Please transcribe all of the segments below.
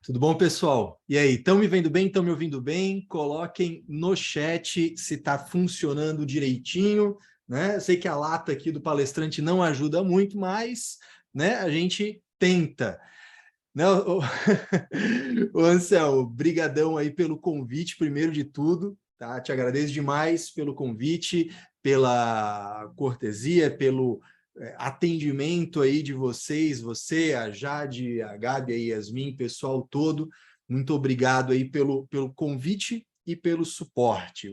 Tudo bom, pessoal? E aí, estão me vendo bem? Estão me ouvindo bem? Coloquem no chat se está funcionando direitinho, né? Eu sei que a lata aqui do palestrante não ajuda muito, mas, né, a gente tenta. Né, o Ansel, brigadão aí pelo convite, primeiro de tudo, tá? Te agradeço demais pelo convite, pela cortesia, pelo atendimento aí de vocês, você, a Jade, a Gabi, a Yasmin, pessoal todo, muito obrigado aí pelo convite e pelo suporte.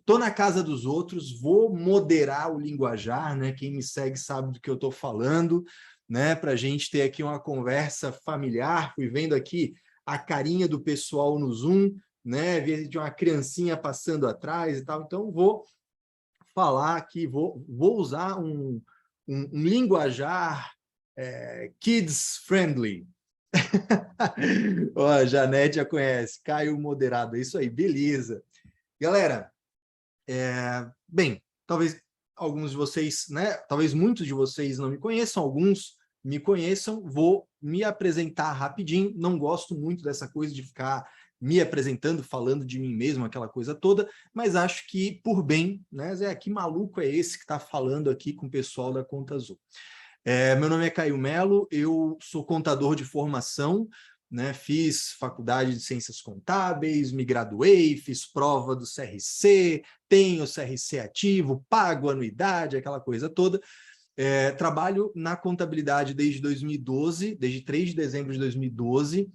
Tô na casa dos outros, vou moderar o linguajar, né? Quem me segue sabe do que eu estou falando, né? Para a gente ter aqui uma conversa familiar. Fui vendo aqui a carinha do pessoal no Zoom, né? Vi de uma criancinha passando atrás e tal. Então, vou falar aqui, vou usar um linguajar kids friendly. Ó, a Janete já conhece, Caio Moderado, é isso aí, beleza. Galera, bem, talvez alguns de vocês, né? Talvez muitos de vocês não me conheçam, alguns me conheçam, vou me apresentar rapidinho, não gosto muito dessa coisa de ficar me apresentando, falando de mim mesmo, aquela coisa toda, mas acho que por bem, né? Que maluco é esse que está falando aqui com o pessoal da Conta Azul? Meu nome é Caio Melo, eu sou contador de formação, né? Fiz faculdade de Ciências Contábeis, me graduei, fiz prova do CRC, tenho CRC ativo, pago anuidade, aquela coisa toda. Trabalho na contabilidade desde 2012, desde 3 de dezembro de 2012,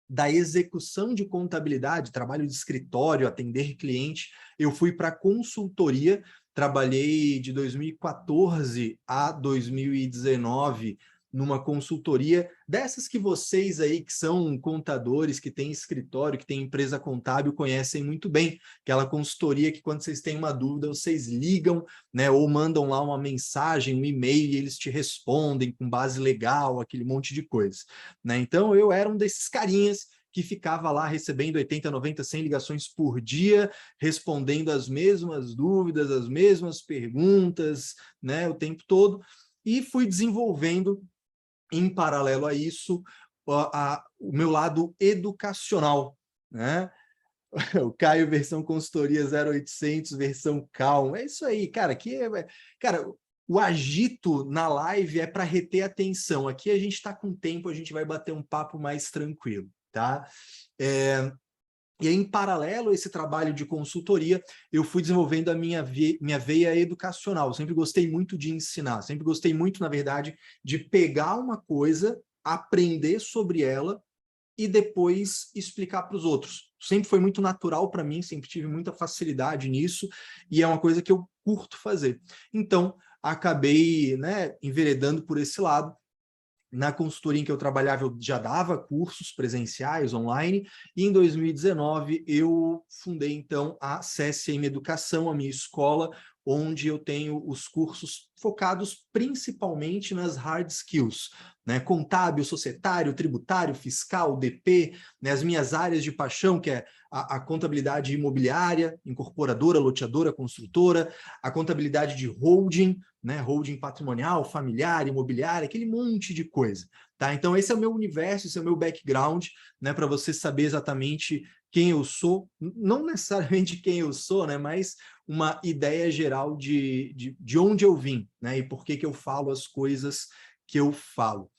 da execução de contabilidade, trabalho de escritório, atender cliente, eu fui para consultoria, trabalhei de 2014 a 2019 numa consultoria dessas que vocês aí que são contadores, que têm escritório, que têm empresa contábil, conhecem muito bem. Aquela consultoria que quando vocês têm uma dúvida, vocês ligam, né, ou mandam lá uma mensagem, um e-mail e eles te respondem com base legal, aquele monte de coisa, né? Então eu era um desses carinhas que ficava lá recebendo 80, 90, 100 ligações por dia, respondendo as mesmas dúvidas, as mesmas perguntas, né, o tempo todo, e fui desenvolvendo, em paralelo a isso, o meu lado educacional, né? O Caio, versão consultoria 0800, versão calma. É isso aí, cara. Cara, o agito na live é para reter atenção. Aqui a gente está com tempo, a gente vai bater um papo mais tranquilo, tá? E aí, em paralelo a esse trabalho de consultoria, eu fui desenvolvendo a minha veia educacional. Eu sempre gostei muito de ensinar, sempre gostei muito, na verdade, de pegar uma coisa, aprender sobre ela e depois explicar para os outros. Sempre foi muito natural para mim, sempre tive muita facilidade nisso, e é uma coisa que eu curto fazer. Então, acabei, né, enveredando por esse lado. Na consultoria em que eu trabalhava, eu já dava cursos presenciais, online, e em 2019 eu fundei, então, a CSM Educação, a minha escola, onde eu tenho os cursos focados principalmente nas hard skills, né? Contábil, societário, tributário, fiscal, DP, né? As minhas áreas de paixão, que é a contabilidade imobiliária, incorporadora, loteadora, construtora, a contabilidade de holding, né? Holding patrimonial, familiar, imobiliária, aquele monte de coisa, tá? Então esse é o meu universo, esse é o meu background, né? Para você saber exatamente quem eu sou, não necessariamente quem eu sou, né? Mas uma ideia geral de onde eu vim, né? E por que que eu falo as coisas que eu falo.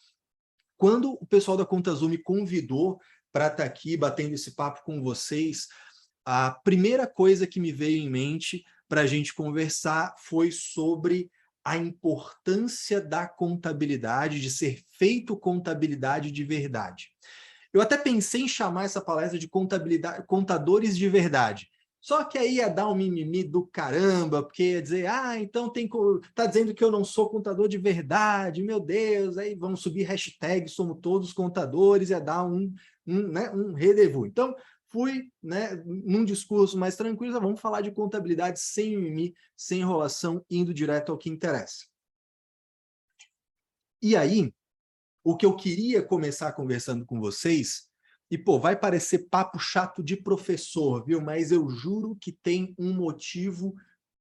Quando o pessoal da Conta Azul me convidou para estar aqui batendo esse papo com vocês, a primeira coisa que me veio em mente para a gente conversar foi sobre a importância da contabilidade, de ser feito contabilidade de verdade. Eu até pensei em chamar essa palestra de contabilidade, contadores de verdade. Só que aí ia dar um mimimi do caramba, porque ia dizer, então tá dizendo que eu não sou contador de verdade, meu Deus, aí vamos subir hashtag somos todos contadores, ia dar né, um rendezvous. Então, fui, né, num discurso mais tranquilo, vamos falar de contabilidade sem mimimi, sem enrolação, indo direto ao que interessa. E aí, o que eu queria começar conversando com vocês, e pô, vai parecer papo chato de professor, viu? Mas eu juro que tem um motivo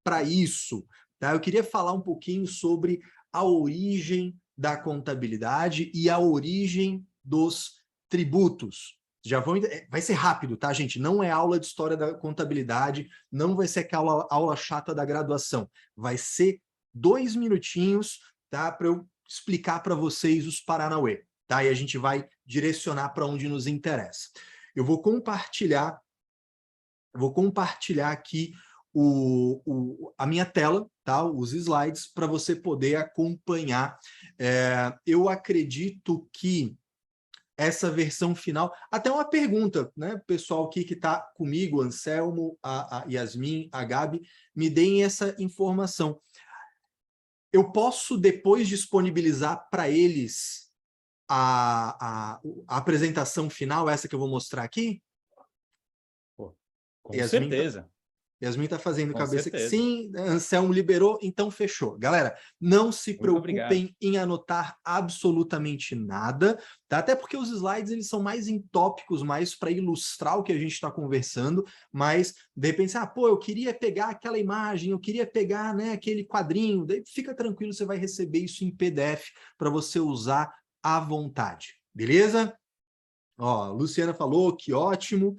para isso, tá? Eu queria falar um pouquinho sobre a origem da contabilidade e a origem dos tributos. Já vão, vai ser rápido, tá, gente? Não é aula de história da contabilidade, não vai ser aquela aula chata da graduação. Vai ser 2 minutinhos, tá? Para eu explicar para vocês os Paranauê, tá? E a gente vai direcionar para onde nos interessa. Eu vou compartilhar aqui a minha tela, tá? Os slides, para você poder acompanhar. Eu acredito que essa versão final, até uma pergunta, né? O pessoal aqui que está comigo, Anselmo, a Yasmin, a Gabi, me deem essa informação. Eu posso depois disponibilizar para eles a apresentação final, essa que eu vou mostrar aqui? Pô, com Yasmin certeza. Yasmin está fazendo Com cabeça que certeza. sim, Anselmo liberou, então fechou. Galera, não se Muito preocupem obrigado. em anotar absolutamente nada, tá? Até porque os slides eles são mais em tópicos, mais para ilustrar o que a gente está conversando, mas de repente, pô, eu queria pegar aquela imagem, eu queria pegar, né, aquele quadrinho, daí fica tranquilo, você vai receber isso em PDF para você usar à vontade, beleza? Ó, Luciana falou que ótimo.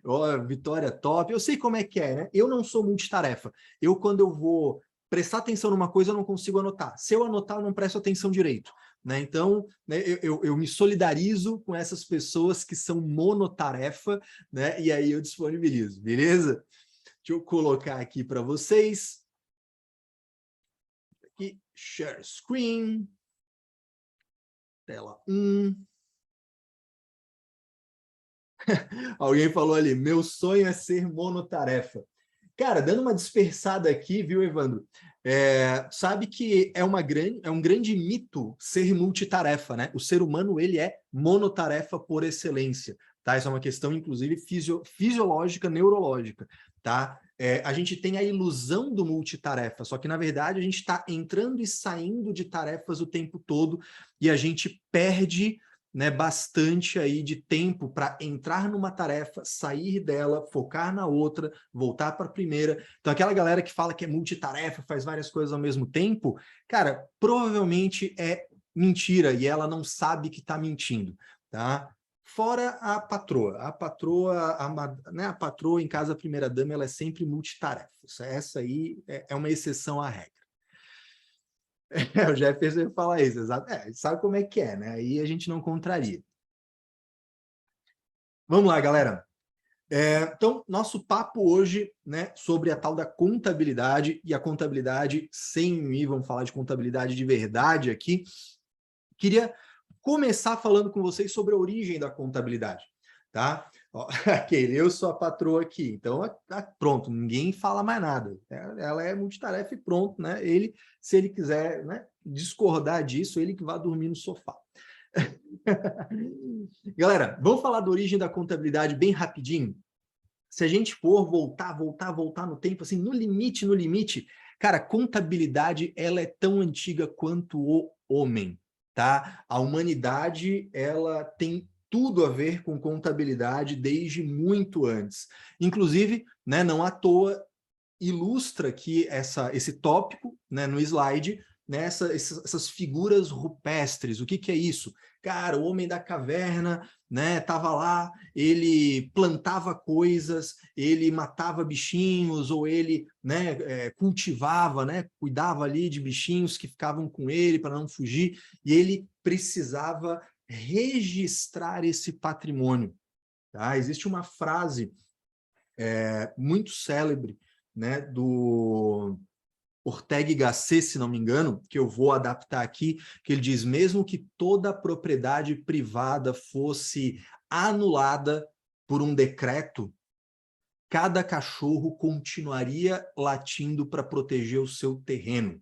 Ó, Vitória top. Eu sei como é que é, né? Eu não sou multitarefa. Eu, quando eu vou prestar atenção numa coisa, eu não consigo anotar. Se eu anotar, eu não presto atenção direito. Né? Então, né, eu me solidarizo com essas pessoas que são monotarefa, né? E aí eu disponibilizo, beleza? Deixa eu colocar aqui para vocês. Aqui, share screen. Tela 1. Alguém falou ali, meu sonho é ser monotarefa. Cara, dando uma dispersada aqui, viu, Evandro? Sabe que é um grande mito ser multitarefa, né? O ser humano, ele é monotarefa por excelência, tá? Isso é uma questão, inclusive, fisiológica, neurológica, tá? A gente tem a ilusão do multitarefa, só que, na verdade, a gente está entrando e saindo de tarefas o tempo todo e a gente perde, né, bastante aí de tempo para entrar numa tarefa, sair dela, focar na outra, voltar para a primeira. Então, aquela galera que fala que é multitarefa, faz várias coisas ao mesmo tempo, cara, provavelmente é mentira e ela não sabe que está mentindo, tá? Fora a patroa. Né, a patroa em casa, a primeira-dama, ela é sempre multitarefa. Essa aí é uma exceção à regra. O Jefferson fala isso, exato. Sabe como é que é, né? Aí a gente não contraria. Vamos lá, galera. Então, nosso papo hoje, né, sobre a tal da contabilidade e a contabilidade sem mim, vamos falar de contabilidade de verdade aqui. Queria começar falando com vocês sobre a origem da contabilidade, tá? Ó, eu sou a patroa aqui, então pronto, ninguém fala mais nada. Ela é multitarefa e pronto, né? Se ele quiser, né, discordar disso, ele que vai dormir no sofá. Galera, vamos falar da origem da contabilidade bem rapidinho? Se a gente for voltar no tempo, assim, no limite, cara, contabilidade, ela é tão antiga quanto o homem, tá? A humanidade, ela tem tudo a ver com contabilidade desde muito antes. Inclusive, né, não à toa, ilustra aqui esse tópico, né, no slide, né, essas figuras rupestres. O que é isso? Cara, o homem da caverna, né, tava lá, ele plantava coisas, ele matava bichinhos, ou ele, né, cultivava, né, cuidava ali de bichinhos que ficavam com ele para não fugir, e ele precisava registrar esse patrimônio. Tá? Existe uma frase muito célebre, né, do Ortega y Gasset, se não me engano, que eu vou adaptar aqui, que ele diz, mesmo que toda a propriedade privada fosse anulada por um decreto, cada cachorro continuaria latindo para proteger o seu terreno.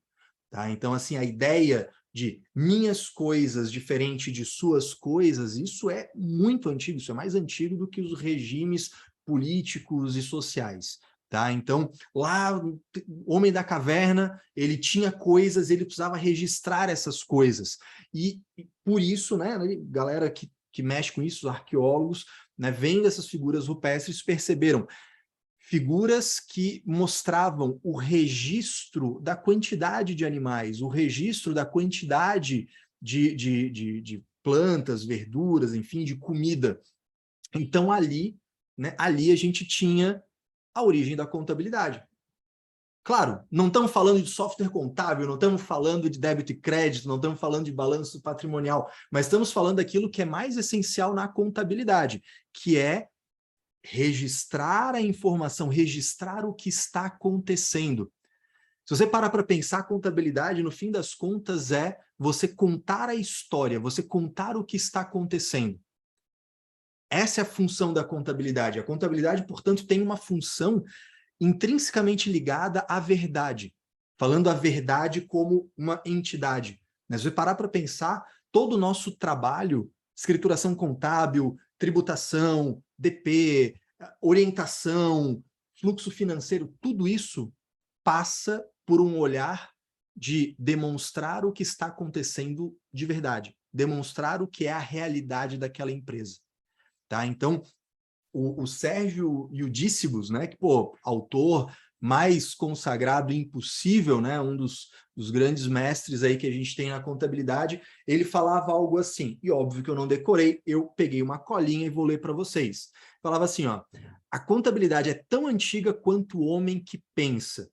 Tá? Então, assim, a ideia de minhas coisas diferente de suas coisas, isso é muito antigo, isso é mais antigo do que os regimes políticos e sociais. Tá? Então, lá, o homem da caverna, ele tinha coisas, ele precisava registrar essas coisas. E por isso, né, galera que mexe com isso, os arqueólogos, né, vendo essas figuras rupestres, perceberam figuras que mostravam o registro da quantidade de animais, o registro da quantidade de plantas, verduras, enfim, de comida. Então, ali, né, ali a gente tinha a origem da contabilidade. Claro, não estamos falando de software contábil, não estamos falando de débito e crédito, não estamos falando de balanço patrimonial, mas estamos falando daquilo que é mais essencial na contabilidade, que é registrar a informação, registrar o que está acontecendo. Se você parar para pensar, a contabilidade, no fim das contas, é você contar a história, você contar o que está acontecendo. Essa é a função da contabilidade. A contabilidade, portanto, tem uma função intrinsecamente ligada à verdade, falando a verdade como uma entidade. Mas se você parar para pensar, todo o nosso trabalho, escrituração contábil, tributação, DP, orientação, fluxo financeiro, tudo isso passa por um olhar de demonstrar o que está acontecendo de verdade, demonstrar o que é a realidade daquela empresa. Tá? Então, o Sérgio Iudícibus, né, que, pô, autor mais consagrado impossível, né, um dos grandes mestres aí que a gente tem na contabilidade, ele falava algo assim, e óbvio que eu não decorei, eu peguei uma colinha e vou ler para vocês. Falava assim, ó, a contabilidade é tão antiga quanto o homem que pensa.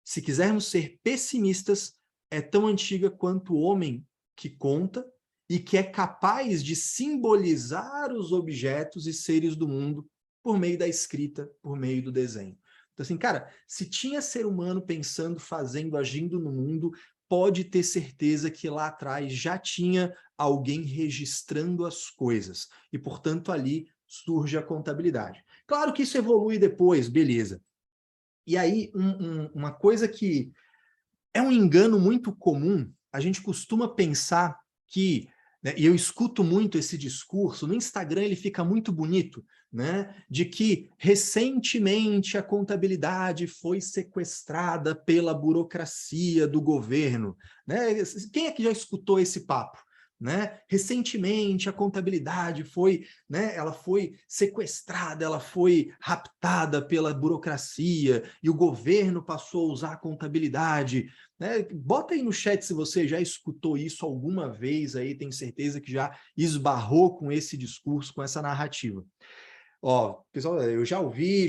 Se quisermos ser pessimistas, é tão antiga quanto o homem que conta e que é capaz de simbolizar os objetos e seres do mundo por meio da escrita, por meio do desenho. Então, assim, cara, se tinha ser humano pensando, fazendo, agindo no mundo, pode ter certeza que lá atrás já tinha alguém registrando as coisas. E, portanto, ali surge a contabilidade. Claro que isso evolui depois, beleza. E aí, uma coisa que é um engano muito comum, a gente costuma pensar que, né, e eu escuto muito esse discurso, no Instagram ele fica muito bonito, né, de que recentemente a contabilidade foi sequestrada pela burocracia do governo. Né? Quem é que já escutou esse papo? Né? Recentemente a contabilidade foi, né, ela foi sequestrada, ela foi raptada pela burocracia e o governo passou a usar a contabilidade. Né? Bota aí no chat se você já escutou isso alguma vez aí, tenho certeza que já esbarrou com esse discurso, com essa narrativa. Ó, pessoal, eu já ouvi,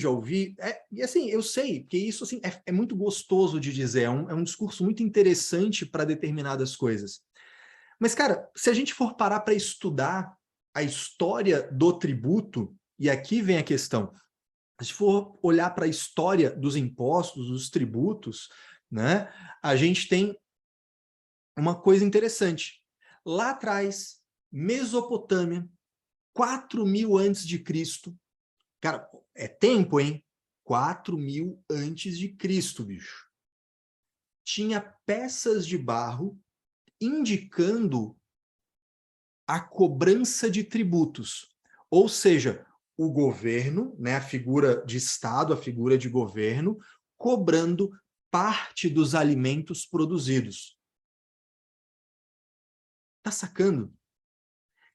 e assim, eu sei que isso assim, é muito gostoso de dizer, é um discurso muito interessante para determinadas coisas. Mas, cara, se a gente for parar para estudar a história do tributo, e aqui vem a questão, se for olhar para a história dos impostos, dos tributos, né, a gente tem uma coisa interessante. Lá atrás, Mesopotâmia, 4.000 antes de Cristo, cara, é tempo, hein? 4.000 antes de Cristo, bicho. Tinha peças de barro indicando a cobrança de tributos. Ou seja, o governo, né, a figura de Estado, a figura de governo, cobrando parte dos alimentos produzidos. Tá sacando?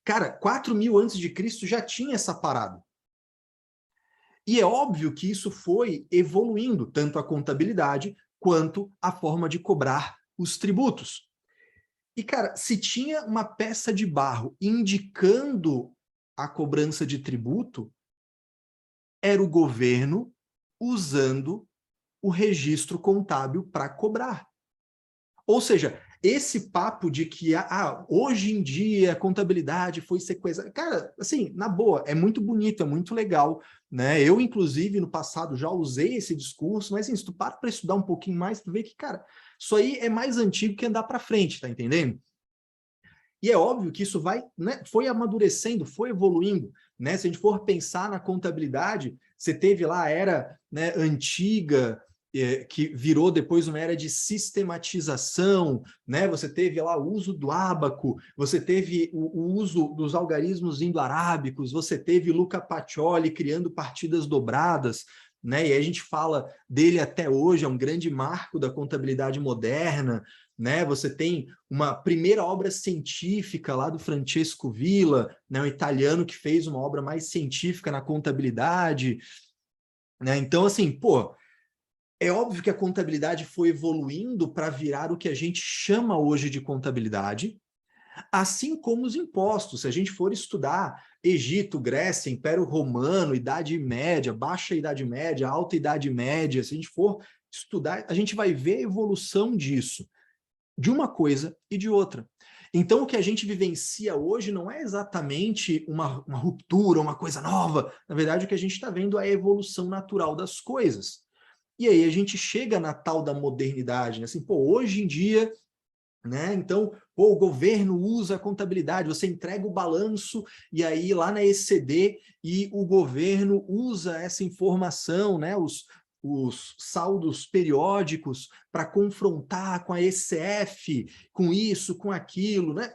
Cara, 4.000 antes de Cristo já tinha essa parada. E é óbvio que isso foi evoluindo, tanto a contabilidade quanto a forma de cobrar os tributos. E, cara, se tinha uma peça de barro indicando a cobrança de tributo, era o governo usando o registro contábil para cobrar. Ou seja, esse papo de que hoje em dia a contabilidade foi sequestrada, cara, assim, na boa, é muito bonito, é muito legal, né? Eu, inclusive, no passado já usei esse discurso, mas assim, se tu para estudar um pouquinho mais, tu vê que, cara, isso aí é mais antigo que andar para frente, tá entendendo? E é óbvio que isso vai, né, foi amadurecendo, foi evoluindo, né? Se a gente for pensar na contabilidade, você teve lá a era, né, antiga, que virou depois uma era de sistematização, né? Você teve lá o uso do ábaco, você teve o uso dos algarismos indo-arábicos, você teve Luca Pacioli criando partidas dobradas, né? E aí a gente fala dele até hoje, é um grande marco da contabilidade moderna, né? Você tem uma primeira obra científica lá do Francesco Villa, né? Um italiano que fez uma obra mais científica na contabilidade, né? Então, assim, pô, é óbvio que a contabilidade foi evoluindo para virar o que a gente chama hoje de contabilidade, Assim como os impostos. Se a gente for estudar Egito, Grécia, Império Romano, Idade Média, Baixa Idade Média, Alta Idade Média, se a gente for estudar, a gente vai ver a evolução disso, de uma coisa e de outra. Então, o que a gente vivencia hoje não é exatamente uma ruptura, uma coisa nova. Na verdade, o que a gente está vendo é a evolução natural das coisas. E aí a gente chega na tal da modernidade, né? Assim, pô, hoje em dia, né? Então, pô, o governo usa a contabilidade, você entrega o balanço e aí lá na ECD e o governo usa essa informação, né? Os saldos periódicos para confrontar com a ECF, com isso, com aquilo, né?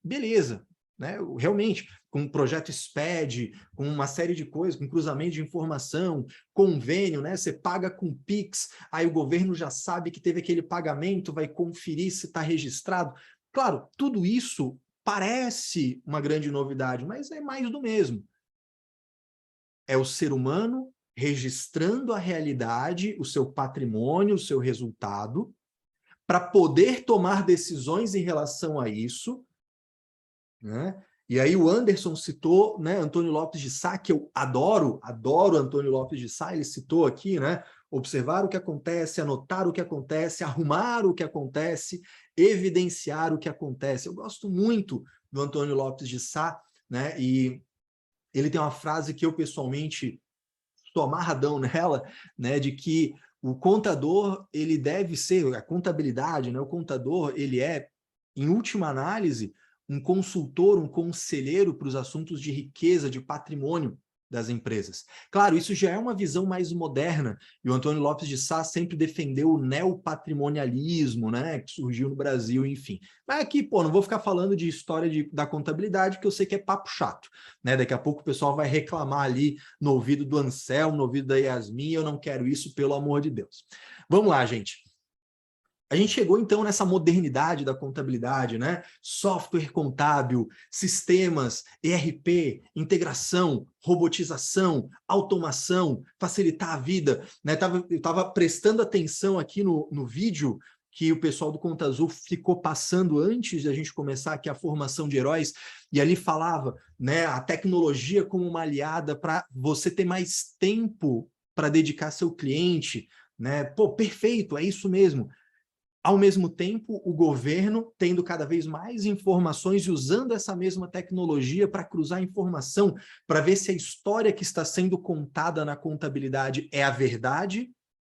Beleza, né? Realmente, com o projeto SPED, com uma série de coisas, com cruzamento de informação, convênio, né? Você paga com Pix, aí o governo já sabe que teve aquele pagamento, vai conferir se está registrado. Claro, tudo isso parece uma grande novidade, mas é mais do mesmo. É o ser humano registrando a realidade, o seu patrimônio, o seu resultado, para poder tomar decisões em relação a isso, né? E aí o Anderson citou, né, Antônio Lopes de Sá, que eu adoro Antônio Lopes de Sá, ele citou aqui, né, observar o que acontece, anotar o que acontece, arrumar o que acontece, evidenciar o que acontece. Eu gosto muito do Antônio Lopes de Sá, né, e ele tem uma frase que eu pessoalmente estou amarradão nela, né, de que o contador, ele deve ser, a contabilidade, né, o contador, ele é, em última análise, um consultor, um conselheiro para os assuntos de riqueza, de patrimônio das empresas. Claro, isso já é uma visão mais moderna, e o Antônio Lopes de Sá sempre defendeu o neopatrimonialismo, né, que surgiu no Brasil, enfim. Mas aqui, pô, não vou ficar falando de história da contabilidade, porque eu sei que é papo chato, né? Daqui a pouco o pessoal vai reclamar ali no ouvido do Anselmo, no ouvido da Yasmin, eu não quero isso, pelo amor de Deus. Vamos lá, gente. A gente chegou, então, nessa modernidade da contabilidade, né? Software contábil, sistemas, ERP, integração, robotização, automação, facilitar a vida, né? Eu estava prestando atenção aqui no vídeo que o pessoal do Conta Azul ficou passando antes de a gente começar aqui a formação de heróis, e ali falava, né, a tecnologia como uma aliada para você ter mais tempo para dedicar seu cliente, né? Pô, perfeito, é isso mesmo. Ao mesmo tempo, o governo tendo cada vez mais informações e usando essa mesma tecnologia para cruzar informação, para ver se a história que está sendo contada na contabilidade é a verdade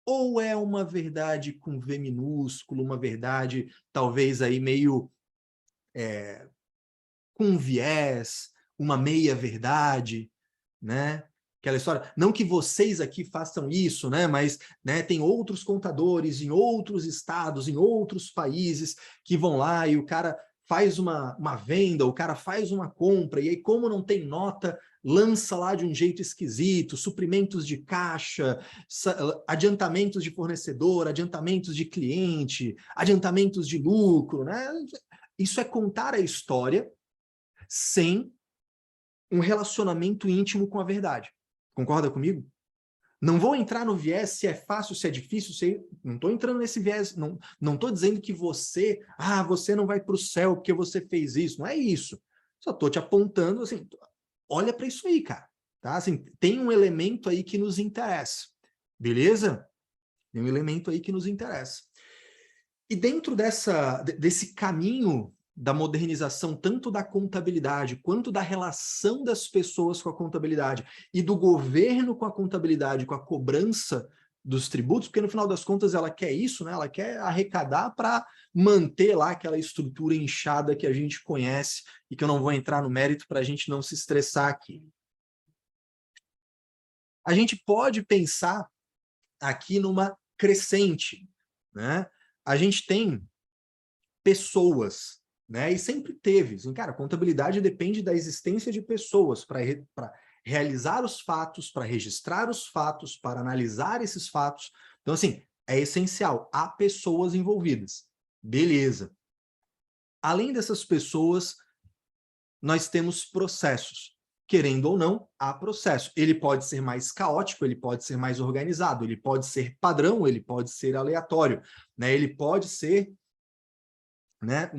ou é uma verdade com V minúsculo, uma verdade talvez aí meio com viés, uma meia-verdade, né? Aquela história, não que vocês aqui façam isso, né? Mas, né, tem outros contadores em outros estados, em outros países, que vão lá e o cara faz uma venda, o cara faz uma compra, e aí, como não tem nota, lança lá de um jeito esquisito, suprimentos de caixa, adiantamentos de fornecedor, adiantamentos de cliente, adiantamentos de lucro, né? Isso é contar a história sem um relacionamento íntimo com a verdade. Concorda comigo? Não vou entrar no viés se é fácil, se é difícil, não estou entrando nesse viés, não estou dizendo que você não vai para o céu porque você fez isso, não é isso. Só estou te apontando, assim, olha para isso aí, cara. Tá? Assim, tem um elemento aí que nos interessa, beleza? Tem um elemento aí que nos interessa. E dentro desse caminho da modernização, tanto da contabilidade, quanto da relação das pessoas com a contabilidade, e do governo com a contabilidade, com a cobrança dos tributos, porque no final das contas ela quer isso, né? Ela quer arrecadar para manter lá aquela estrutura inchada que a gente conhece, e que eu não vou entrar no mérito para a gente não se estressar aqui. A gente pode pensar aqui numa crescente, né? A gente tem pessoas, né? E sempre teve. Assim, cara, contabilidade depende da existência de pessoas para realizar os fatos, para registrar os fatos, para analisar esses fatos. Então, assim, é essencial. Há pessoas envolvidas. Beleza. Além dessas pessoas, nós temos processos. Querendo ou não, há processo. Ele pode ser mais caótico, ele pode ser mais organizado, ele pode ser padrão, ele pode ser aleatório, né? Ele pode ser, né,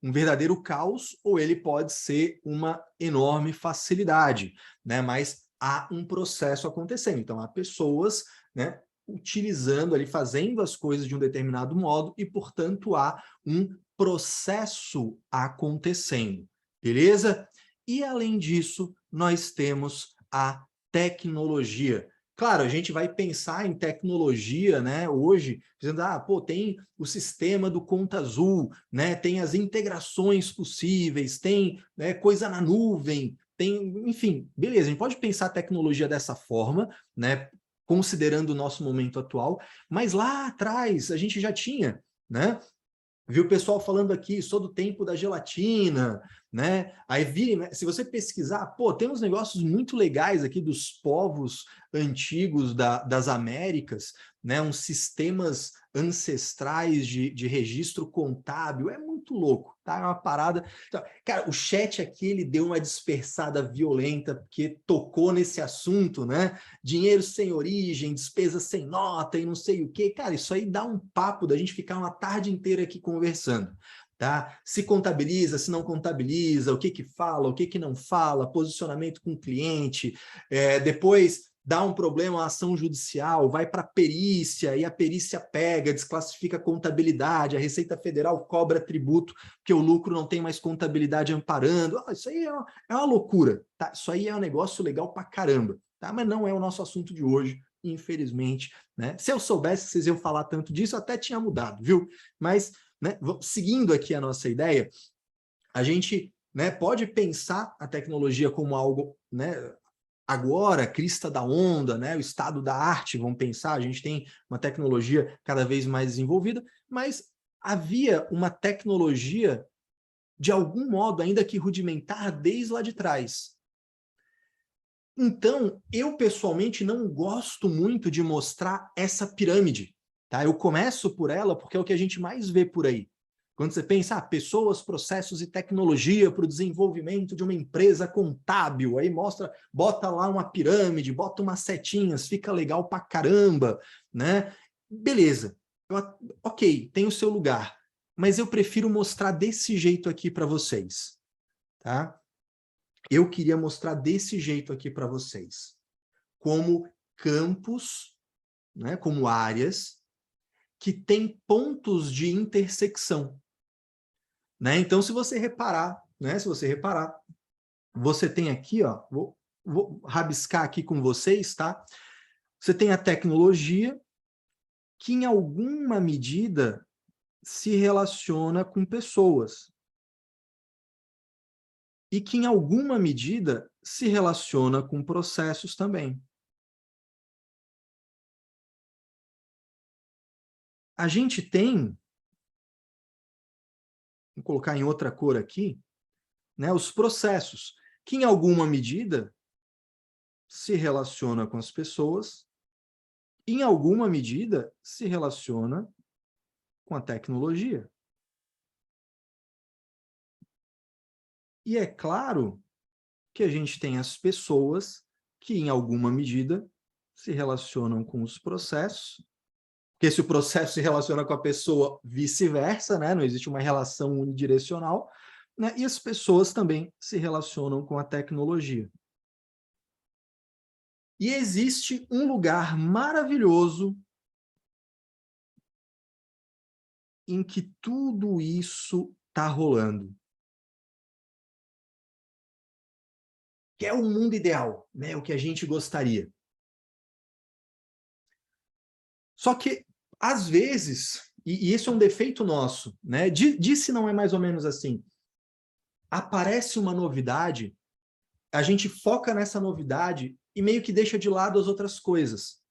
um verdadeiro caos ou ele pode ser uma enorme facilidade, né? Mas há um processo acontecendo. Então, há pessoas, né, utilizando ali, fazendo as coisas de um determinado modo e, portanto, há um processo acontecendo, beleza? E, além disso, nós temos a tecnologia. Claro, a gente vai pensar em tecnologia, né, hoje, dizendo, pô, tem o sistema do Conta Azul, né, tem as integrações possíveis, tem, né, coisa na nuvem, tem, enfim, beleza, a gente pode pensar a tecnologia dessa forma, né, considerando o nosso momento atual, mas lá atrás a gente já tinha, né, viu o pessoal falando aqui, sou do tempo da gelatina, né? Aí se você pesquisar, pô, tem uns negócios muito legais aqui dos povos antigos das Américas, né? Uns sistemas ancestrais de registro contábil, é muito louco, tá? É uma parada... Então, cara, o chat aqui, ele deu uma dispersada violenta, porque tocou nesse assunto, né? Dinheiro sem origem, despesa sem nota e não sei o quê. Cara, isso aí dá um papo da gente ficar uma tarde inteira aqui conversando, tá? Se contabiliza, se não contabiliza, o que que fala, o que que não fala, posicionamento com o cliente, depois dá um problema, uma ação judicial, vai para a perícia, e a perícia pega, desclassifica a contabilidade, a Receita Federal cobra tributo, porque o lucro não tem mais contabilidade amparando. Isso aí é uma loucura, tá? Isso aí é um negócio legal pra caramba, tá? Mas não é o nosso assunto de hoje, infelizmente, né? Se eu soubesse que vocês iam falar tanto disso, até tinha mudado, viu? Mas, né, seguindo aqui a nossa ideia, a gente, né, pode pensar a tecnologia como algo, né, agora, crista da onda, né, o estado da arte, vamos pensar, a gente tem uma tecnologia cada vez mais desenvolvida, mas havia uma tecnologia, de algum modo, ainda que rudimentar, desde lá de trás. Então, eu pessoalmente não gosto muito de mostrar essa pirâmide, tá? Eu começo por ela porque é o que a gente mais vê por aí. Quando você pensa, pessoas, processos e tecnologia para o desenvolvimento de uma empresa contábil, aí mostra, bota lá uma pirâmide, bota umas setinhas, fica legal pra caramba, né? Beleza, ok, tem o seu lugar, mas eu prefiro mostrar desse jeito aqui para vocês, tá? Eu queria mostrar desse jeito aqui para vocês, como campos, né, como áreas que têm pontos de intersecção. Né? Então, se você reparar, você tem aqui, ó, vou rabiscar aqui com vocês, tá? Você tem a tecnologia que, em alguma medida, se relaciona com pessoas. E que, em alguma medida, se relaciona com processos também. A gente tem, vou colocar em outra cor aqui, né, os processos, que, em alguma medida, se relaciona com as pessoas, em alguma medida, se relaciona com a tecnologia. E é claro que a gente tem as pessoas que, em alguma medida, se relacionam com os processos, porque se o processo se relaciona com a pessoa, vice-versa, né? Não existe uma relação unidirecional, né? E as pessoas também se relacionam com a tecnologia. E existe um lugar maravilhoso em que tudo isso está rolando, que é o mundo ideal, né? O que a gente gostaria. Só que, às vezes, e isso é um defeito nosso, né? Disse não é mais ou menos assim. Aparece uma novidade, a gente foca nessa novidade e meio que deixa de lado as outras coisas.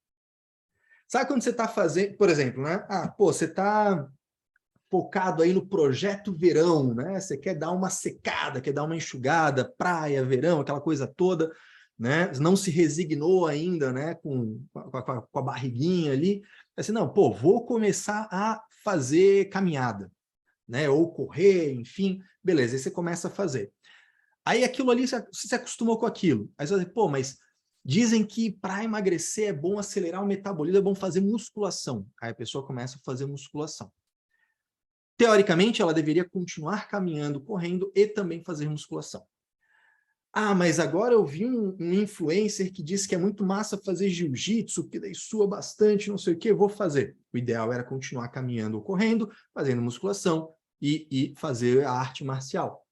Sabe quando você está fazendo, por exemplo, né? Você está focado aí no projeto verão, né? Você quer dar uma secada, quer dar uma enxugada, praia, verão, aquela coisa toda, né? Não se resignou ainda, né? Com a barriguinha ali. Assim, não, vou começar a fazer caminhada, né? Ou correr, enfim, beleza, aí você começa a fazer. Aí aquilo ali, você se acostumou com aquilo. Aí você vai dizer, mas dizem que para emagrecer é bom acelerar o metabolismo, é bom fazer musculação. Aí a pessoa começa a fazer musculação. Teoricamente, ela deveria continuar caminhando, correndo e também fazer musculação. Ah, mas agora eu vi um influencer que disse que é muito massa fazer jiu-jitsu, que daí sua bastante, não sei o que, vou fazer. O ideal era continuar caminhando ou correndo, fazendo musculação e fazer a arte marcial.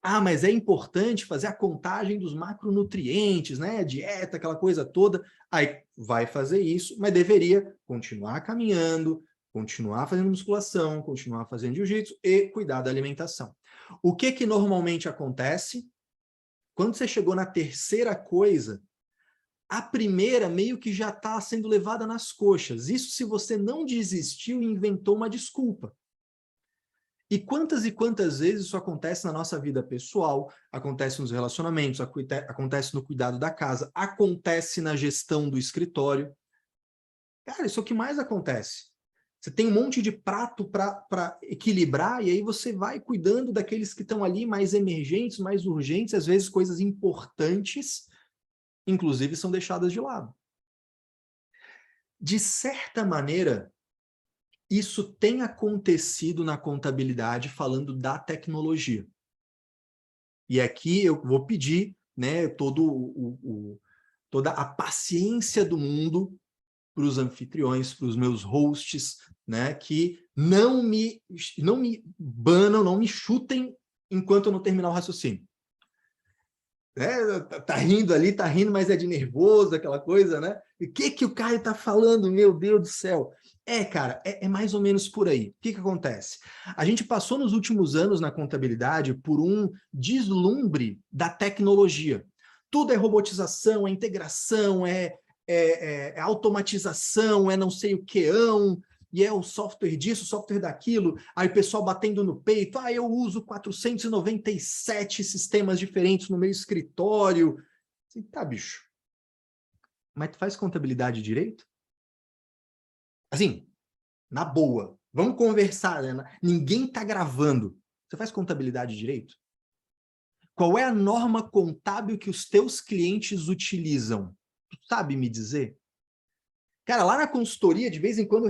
Ah, mas é importante fazer a contagem dos macronutrientes, né? Dieta, aquela coisa toda. Aí vai fazer isso, mas deveria continuar caminhando, continuar fazendo musculação, continuar fazendo jiu-jitsu e cuidar da alimentação. O que normalmente acontece? Quando você chegou na terceira coisa, a primeira meio que já está sendo levada nas coxas. Isso se você não desistiu e inventou uma desculpa. E quantas vezes isso acontece na nossa vida pessoal, acontece nos relacionamentos, acontece no cuidado da casa, acontece na gestão do escritório. Cara, isso é o que mais acontece. Você tem um monte de prato para equilibrar, e aí você vai cuidando daqueles que estão ali mais emergentes, mais urgentes, às vezes coisas importantes, inclusive, são deixadas de lado. De certa maneira, isso tem acontecido na contabilidade falando da tecnologia. E aqui eu vou pedir, né, toda a paciência do mundo para os anfitriões, para os meus hosts, né, que não me banam, não me chutem enquanto eu não terminar o raciocínio. Tá rindo ali, tá rindo, mas é de nervoso, aquela coisa, né? E o que o Caio tá falando, meu Deus do céu? Cara, é mais ou menos por aí. O que acontece? A gente passou nos últimos anos na contabilidade por um deslumbre da tecnologia. Tudo é robotização, é integração, é automatização, é não sei o queão, e é o software disso, o software daquilo, aí o pessoal batendo no peito, eu uso 497 sistemas diferentes no meu escritório. Assim, tá, bicho. Mas tu faz contabilidade direito? Assim, na boa. Vamos conversar, né? Ninguém tá gravando. Você faz contabilidade direito? Qual é a norma contábil que os teus clientes utilizam? Tu sabe me dizer? Cara, lá na consultoria, de vez em quando,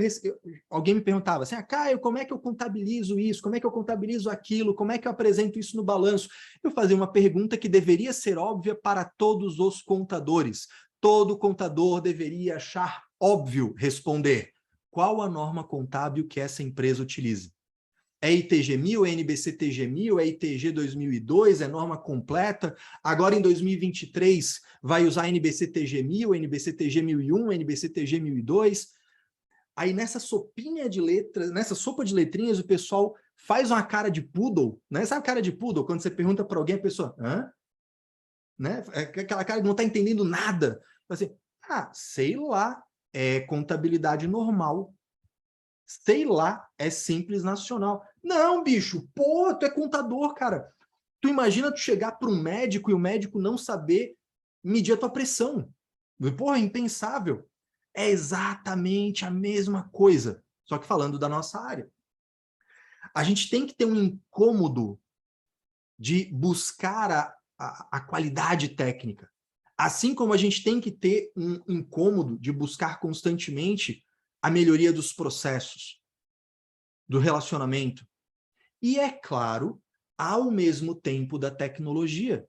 alguém me perguntava assim, Caio, como é que eu contabilizo isso? Como é que eu contabilizo aquilo? Como é que eu apresento isso no balanço? Eu fazia uma pergunta que deveria ser óbvia para todos os contadores. Todo contador deveria achar óbvio responder. Qual a norma contábil que essa empresa utiliza? É ITG 1000, é NBC-TG 1000, é ITG 2002, é norma completa. Agora, em 2023, vai usar NBC-TG 1000, NBC-TG 1001, NBC-TG 1002. Aí, nessa sopinha de letras, nessa sopa de letrinhas, o pessoal faz uma cara de poodle, né? Sabe a cara de poodle? Quando você pergunta para alguém, a pessoa, hã? Né? É aquela cara que não está entendendo nada. Assim, sei lá, é contabilidade normal. Sei lá, é Simples Nacional. Não, bicho, pô, tu é contador, cara. Tu imagina tu chegar para um médico e o médico não saber medir a tua pressão. Porra, é impensável. É exatamente a mesma coisa, só que falando da nossa área. A gente tem que ter um incômodo de buscar a qualidade técnica. Assim como a gente tem que ter um incômodo de buscar constantemente a melhoria dos processos, do relacionamento. E, é claro, ao mesmo tempo da tecnologia.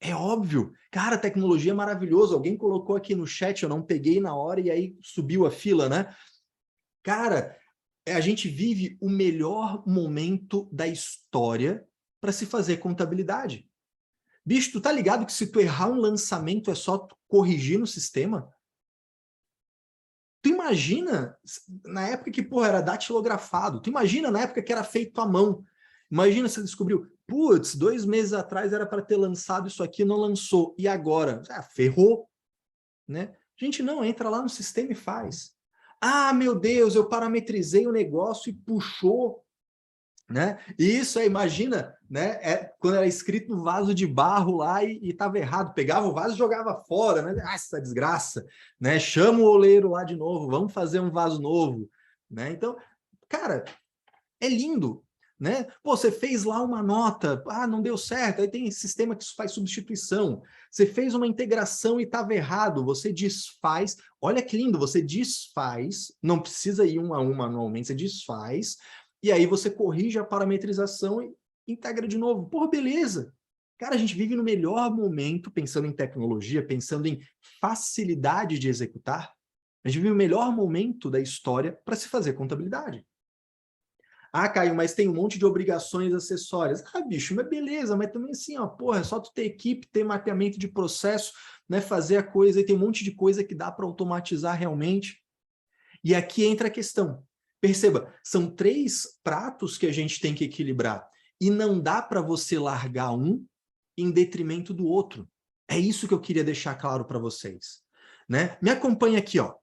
É óbvio. Cara, a tecnologia é maravilhoso. Alguém colocou aqui no chat, eu não peguei na hora e aí subiu a fila, né? Cara, a gente vive o melhor momento da história para se fazer contabilidade. Bicho, tu tá ligado que se tu errar um lançamento é só tu corrigir no sistema? Tu imagina na época que, porra, era datilografado. Tu imagina na época que era feito à mão. Imagina se descobriu, putz, 2 meses atrás era para ter lançado isso aqui, não lançou. E agora? Ferrou. Né? A gente não, entra lá no sistema e faz. Meu Deus, eu parametrizei o negócio e puxou. Né? E isso aí, imagina, né? Quando era escrito no vaso de barro lá e estava errado, pegava o vaso e jogava fora, né? Essa desgraça, né? Chama o oleiro lá de novo, vamos fazer um vaso novo, né? Então, cara, é lindo, né? Pô, você fez lá uma nota, não deu certo, aí tem sistema que faz substituição. Você fez uma integração e estava errado, você desfaz. Olha que lindo, você desfaz, não precisa ir um a um manualmente, você desfaz e aí você corrige a parametrização e integra de novo. Porra, beleza! Cara, a gente vive no melhor momento, pensando em tecnologia, pensando em facilidade de executar, a gente vive o melhor momento da história para se fazer contabilidade. Ah, Caio, mas tem um monte de obrigações acessórias. Ah, bicho, mas beleza, mas também assim, ó, porra, é só tu ter equipe, ter mapeamento de processo, né, fazer a coisa, e tem um monte de coisa que dá para automatizar realmente. E aqui entra a questão. Perceba, são 3 pratos que a gente tem que equilibrar. E não dá para você largar um em detrimento do outro. É isso que eu queria deixar claro para vocês. Né? Me acompanha aqui, ó.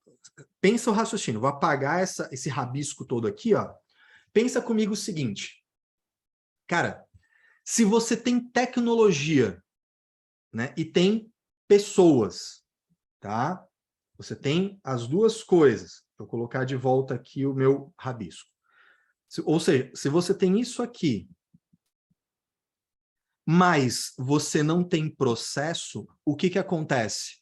Pensa o raciocínio. Vou apagar esse rabisco todo aqui, ó. Pensa comigo o seguinte. Cara, se você tem tecnologia, né, e tem pessoas, tá? Você tem as duas coisas. Vou colocar de volta aqui o meu rabisco. Ou seja, se você tem isso aqui, mas você não tem processo, o que acontece?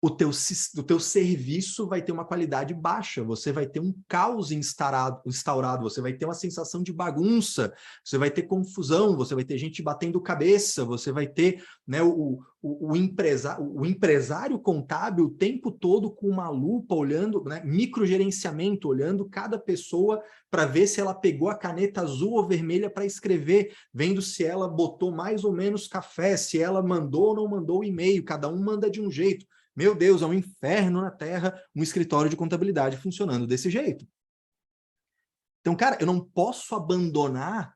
O teu serviço vai ter uma qualidade baixa, você vai ter um caos instaurado, você vai ter uma sensação de bagunça, você vai ter confusão, você vai ter gente batendo cabeça, você vai ter, né, o empresário contábil o tempo todo com uma lupa olhando, né, microgerenciamento, olhando cada pessoa para ver se ela pegou a caneta azul ou vermelha para escrever, vendo se ela botou mais ou menos café, se ela mandou ou não mandou o e-mail, cada um manda de um jeito. Meu Deus, é um inferno na Terra um escritório de contabilidade funcionando desse jeito. Então, cara, eu não posso abandonar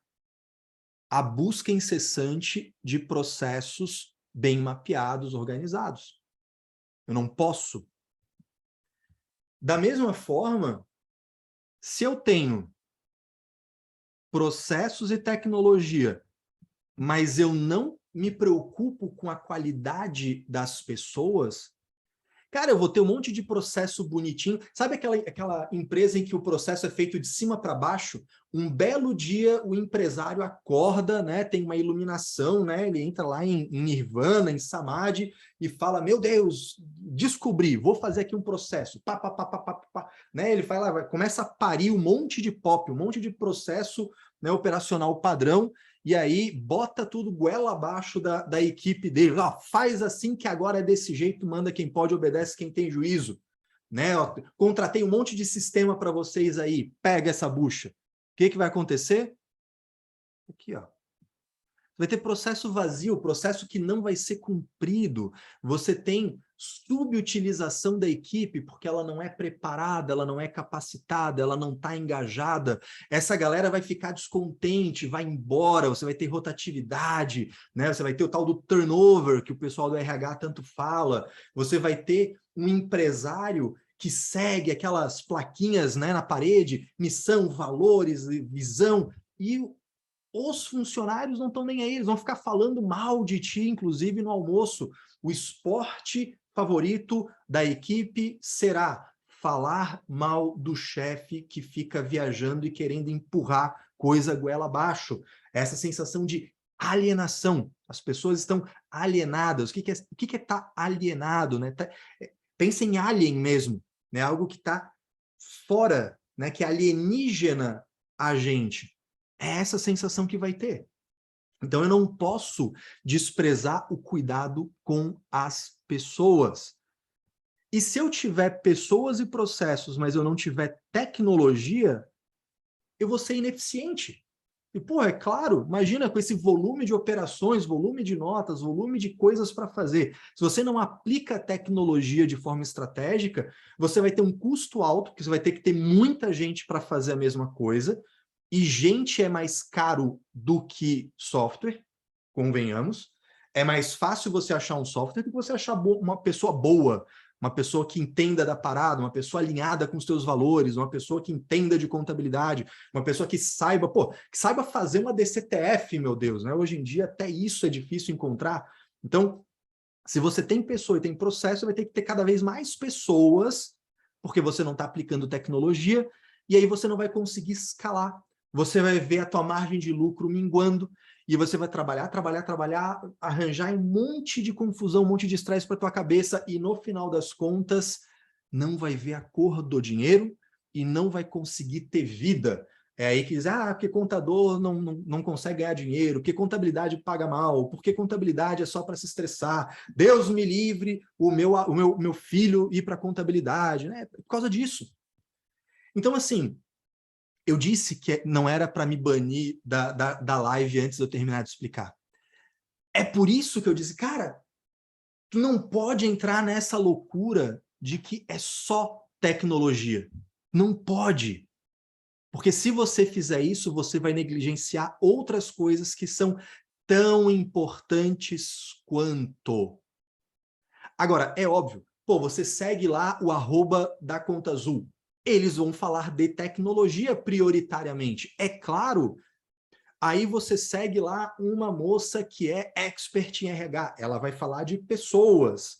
a busca incessante de processos bem mapeados, organizados. Eu não posso. Da mesma forma, se eu tenho processos e tecnologia, mas eu não me preocupo com a qualidade das pessoas, cara, eu vou ter um monte de processo bonitinho. Sabe aquela empresa em que o processo é feito de cima para baixo? Um belo dia o empresário acorda, né? Tem uma iluminação, né? Ele entra lá em Nirvana, em Samadhi, e fala, meu Deus, descobri, vou fazer aqui um processo. Pá, pá, pá, pá, pá, pá, né? Ele vai lá, começa a parir um monte de POP, um monte de processo, né, operacional padrão, e aí bota tudo goela abaixo da equipe dele. Ó, faz assim que agora é desse jeito, manda quem pode, obedece quem tem juízo. Né? Ó, contratei um monte de sistema para vocês aí, pega essa bucha. O que vai acontecer? Aqui, ó. Vai ter processo vazio, processo que não vai ser cumprido. Você tem subutilização da equipe, porque ela não é preparada, ela não é capacitada, ela não está engajada. Essa galera vai ficar descontente, vai embora, você vai ter rotatividade, né? Você vai ter o tal do turnover, que o pessoal do RH tanto fala. Você vai ter um empresário que segue aquelas plaquinhas, né, na parede, missão, valores, visão, e os funcionários não estão nem aí, eles vão ficar falando mal de ti, inclusive no almoço. O esporte favorito da equipe será falar mal do chefe que fica viajando e querendo empurrar coisa goela abaixo. Essa sensação de alienação. As pessoas estão alienadas. O que é estar alienado? Né? Pensa em alien mesmo, né? Algo que está fora, né? Que é alienígena a gente. É essa sensação que vai ter. Então, eu não posso desprezar o cuidado com as pessoas. E se eu tiver pessoas e processos, mas eu não tiver tecnologia, eu vou ser ineficiente. E, pô, é claro, imagina com esse volume de operações, volume de notas, volume de coisas para fazer. Se você não aplica a tecnologia de forma estratégica, você vai ter um custo alto, porque você vai ter que ter muita gente para fazer a mesma coisa, e gente é mais caro do que software, convenhamos. É mais fácil você achar um software do que você achar uma pessoa boa, uma pessoa que entenda da parada, uma pessoa alinhada com os teus valores, uma pessoa que entenda de contabilidade, uma pessoa que saiba, que saiba fazer uma DCTF, meu Deus, né? Hoje em dia até isso é difícil encontrar. Então, se você tem pessoa e tem processo, você vai ter que ter cada vez mais pessoas, porque você não está aplicando tecnologia, e aí você não vai conseguir escalar. Você vai ver a tua margem de lucro minguando, e você vai trabalhar, arranjar um monte de confusão, um monte de estresse para tua cabeça, e no final das contas, não vai ver a cor do dinheiro e não vai conseguir ter vida. É aí que diz, porque contador não consegue ganhar dinheiro, porque contabilidade paga mal, porque contabilidade é só para se estressar. Deus me livre o meu filho ir para contabilidade, né? Por causa disso. Então, assim, eu disse que não era para me banir da live antes de eu terminar de explicar. É por isso que eu disse, cara, tu não pode entrar nessa loucura de que é só tecnologia. Não pode. Porque se você fizer isso, você vai negligenciar outras coisas que são tão importantes quanto. Agora, é óbvio, você segue lá o @da Conta Azul. Eles vão falar de tecnologia prioritariamente. É claro. Aí você segue lá uma moça que é expert em RH. Ela vai falar de pessoas.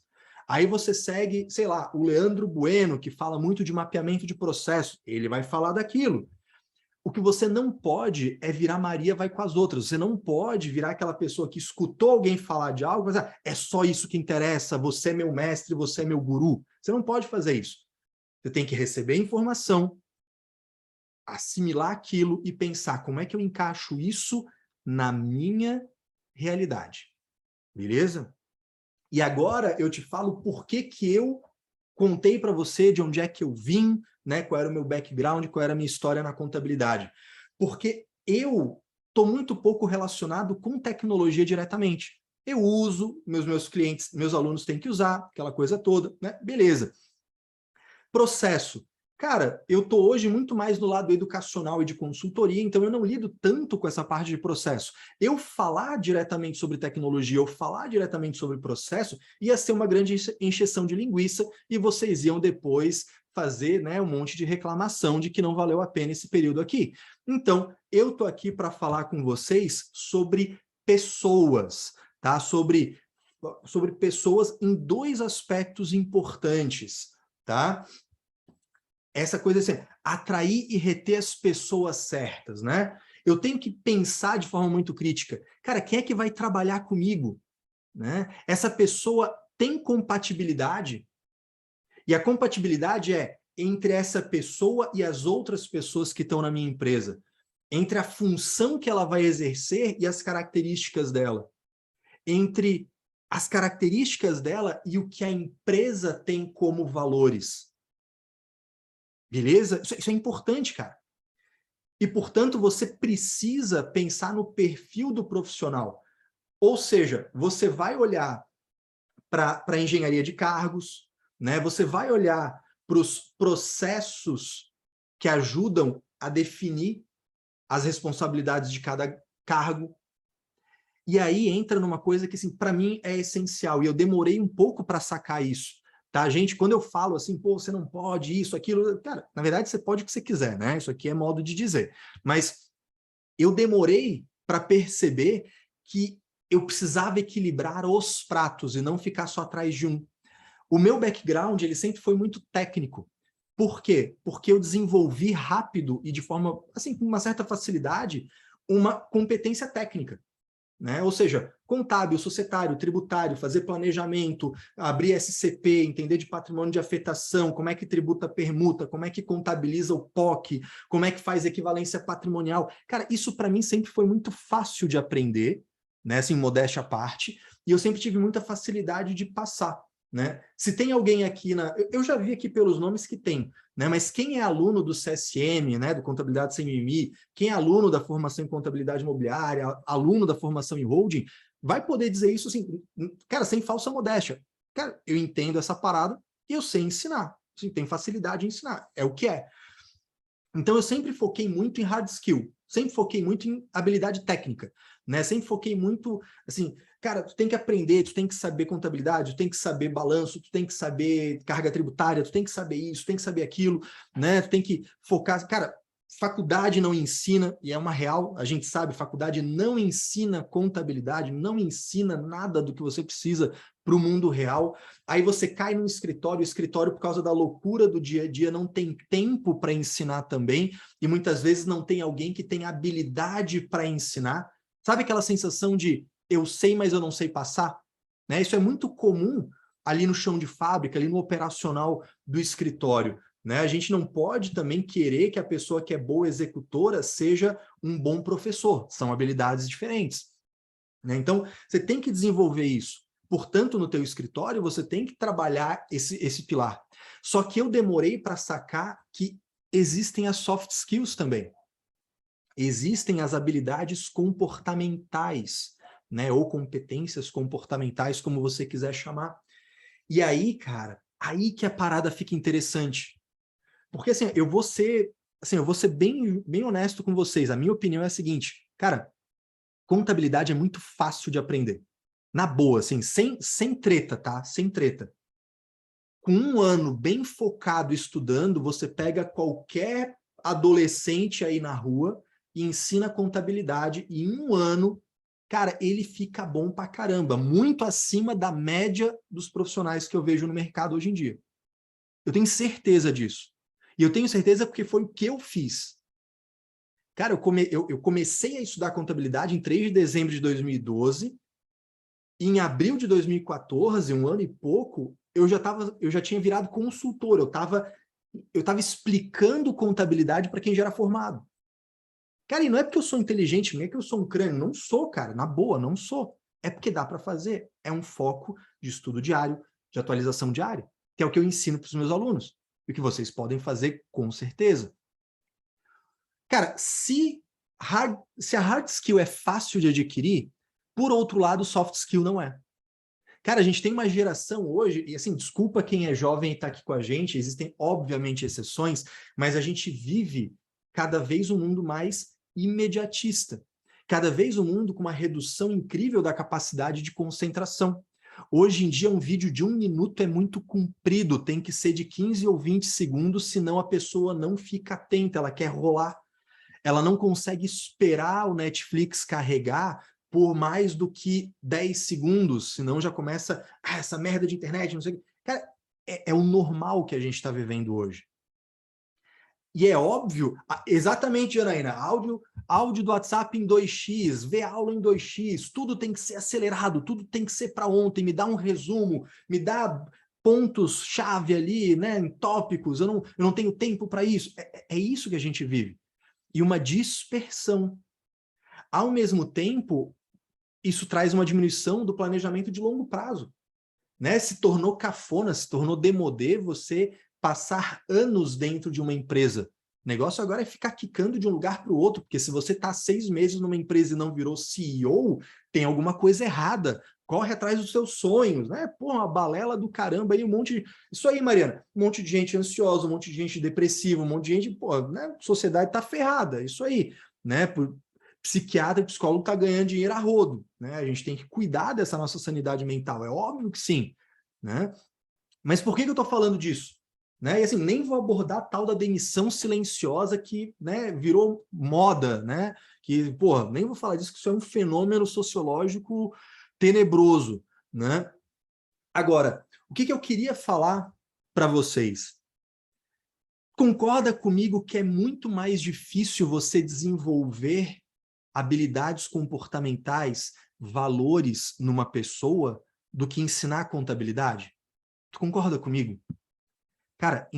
Aí você segue, sei lá, o Leandro Bueno, que fala muito de mapeamento de processo. Ele vai falar daquilo. O que você não pode é virar Maria vai com as outras. Você não pode virar aquela pessoa que escutou alguém falar de algo, mas é só isso que interessa, você é meu mestre, você é meu guru. Você não pode fazer isso. Você tem que receber informação, assimilar aquilo e pensar como é que eu encaixo isso na minha realidade. Beleza? E agora eu te falo por que eu contei para você de onde é que eu vim, né, qual era o meu background, qual era a minha história na contabilidade. Porque eu estou muito pouco relacionado com tecnologia diretamente. Eu uso, meus clientes, meus alunos têm que usar, aquela coisa toda, né? Beleza. Processo. Cara, eu estou hoje muito mais no lado educacional e de consultoria, então eu não lido tanto com essa parte de processo. Eu falar diretamente sobre tecnologia, eu falar diretamente sobre processo, ia ser uma grande encheção de linguiça e vocês iam depois fazer, né, um monte de reclamação de que não valeu a pena esse período aqui. Então, eu estou aqui para falar com vocês sobre pessoas, tá? Sobre pessoas em dois aspectos importantes, tá? Essa coisa assim, atrair e reter as pessoas certas, né? Eu tenho que pensar de forma muito crítica. Cara, quem é que vai trabalhar comigo? Né? Essa pessoa tem compatibilidade? E a compatibilidade é entre essa pessoa e as outras pessoas que estão na minha empresa. Entre a função que ela vai exercer e as características dela. Entre as características dela e o que a empresa tem como valores. Beleza? Isso é importante, cara. E, portanto, você precisa pensar no perfil do profissional. Ou seja, você vai olhar para a engenharia de cargos, né? Você vai olhar para os processos que ajudam a definir as responsabilidades de cada cargo. E aí entra numa coisa que, assim, para mim é essencial, e eu demorei um pouco para sacar isso. Tá, gente, quando eu falo assim, pô, você não pode isso, aquilo, cara, na verdade você pode o que você quiser, né? Isso aqui é modo de dizer. Mas eu demorei para perceber que eu precisava equilibrar os pratos e não ficar só atrás de um. O meu background, ele sempre foi muito técnico. Por quê? Porque eu desenvolvi rápido e de forma, assim, com uma certa facilidade, uma competência técnica. Né? Ou seja, contábil, societário, tributário, fazer planejamento, abrir SCP, entender de patrimônio de afetação, como é que tributa permuta, como é que contabiliza o POC, como é que faz equivalência patrimonial. Cara, isso para mim sempre foi muito fácil de aprender, né? Assim, modéstia à parte, e eu sempre tive muita facilidade de passar. Né? Se tem alguém aqui eu já vi aqui pelos nomes que tem, né? Mas quem é aluno do CSM, né? Do Contabilidade Sem Mimimi, quem é aluno da formação em contabilidade imobiliária, aluno da formação em holding, vai poder dizer isso assim, cara, sem falsa modéstia. Cara, eu entendo essa parada e eu sei ensinar. Assim, tenho facilidade em ensinar, é o que é. Então eu sempre foquei muito em hard skill, sempre foquei muito em habilidade técnica, né? Sempre foquei muito, assim, cara, tu tem que aprender, tu tem que saber contabilidade, tu tem que saber balanço, tu tem que saber carga tributária, tu tem que saber isso, tu tem que saber aquilo, né? Tu tem que focar, cara, faculdade não ensina, e é uma real, a gente sabe, faculdade não ensina contabilidade, não ensina nada do que você precisa para o mundo real. Aí você cai num escritório, o escritório, por causa da loucura do dia a dia, não tem tempo para ensinar também, e muitas vezes não tem alguém que tem habilidade para ensinar. Sabe aquela sensação de eu sei, mas eu não sei passar? Né? Isso é muito comum ali no chão de fábrica, ali no operacional do escritório. né? A gente não pode também querer que a pessoa que é boa executora seja um bom professor. São habilidades diferentes, né? Então, você tem que desenvolver isso. Portanto, no teu escritório, você tem que trabalhar esse pilar. Só que eu demorei para sacar que existem as soft skills também. Existem as habilidades comportamentais, né? Ou competências comportamentais, como você quiser chamar. E aí, cara, aí que a parada fica interessante. Porque assim, eu vou ser bem honesto com vocês. A minha opinião é a seguinte, cara, contabilidade é muito fácil de aprender. Na boa, assim, sem treta, tá? Sem treta. Com um ano bem focado estudando, você pega qualquer adolescente aí na rua e ensina contabilidade, e em um ano, cara, ele fica bom pra caramba, muito acima da média dos profissionais que eu vejo no mercado hoje em dia. Eu tenho certeza disso. E eu tenho certeza porque foi o que eu fiz. Cara, eu comecei a estudar contabilidade em 3 de dezembro de 2012, e em abril de 2014, um ano e pouco, eu já tinha virado consultor, eu estava explicando contabilidade para quem já era formado. Cara, e não é porque eu sou inteligente, não é que eu sou um crânio, não sou, cara, na boa, não sou. É porque dá para fazer. É um foco de estudo diário, de atualização diária, que é o que eu ensino para os meus alunos, e o que vocês podem fazer com certeza. Cara, se a hard skill é fácil de adquirir, por outro lado, soft skill não é. Cara, a gente tem uma geração hoje, e assim, desculpa quem é jovem e está aqui com a gente, existem obviamente exceções, mas a gente vive cada vez um mundo mais imediatista. Cada vez um mundo com uma redução incrível da capacidade de concentração. Hoje em dia, um vídeo de 1 minuto é muito comprido, tem que ser de 15 ou 20 segundos, senão a pessoa não fica atenta, ela quer rolar. Ela não consegue esperar o Netflix carregar por mais do que 10 segundos, senão já começa, essa merda de internet, não sei o que. Cara, é o normal que a gente está vivendo hoje. E é óbvio, exatamente, Janaína, áudio do WhatsApp em 2x, ver aula em 2x, tudo tem que ser acelerado, tudo tem que ser para ontem, me dá um resumo, me dá pontos-chave ali, né, em tópicos, eu não tenho tempo para isso. É isso que a gente vive. E uma dispersão. Ao mesmo tempo, isso traz uma diminuição do planejamento de longo prazo, né? Se tornou cafona, se tornou demodê você passar anos dentro de uma empresa. O negócio agora é ficar quicando de um lugar para o outro, porque se você está 6 meses numa empresa e não virou CEO, tem alguma coisa errada. Corre atrás dos seus sonhos, né? Pô, uma balela do caramba aí, um monte de... Isso aí, Mariana, um monte de gente ansiosa, um monte de gente depressiva, um monte de gente, pô, né? A sociedade tá ferrada, isso aí, né? Psiquiatra e psicólogo tá ganhando dinheiro a rodo, né? A gente tem que cuidar dessa nossa sanidade mental, é óbvio que sim, né? Mas por que eu estou falando disso? Né? E assim, nem vou abordar a tal da demissão silenciosa que, né, virou moda, né? Que, pô, nem vou falar disso, que isso é um fenômeno sociológico tenebroso, né? Agora, o que eu queria falar para vocês? Concorda comigo que é muito mais difícil você desenvolver habilidades comportamentais, valores numa pessoa do que ensinar contabilidade? Tu concorda comigo? Cara,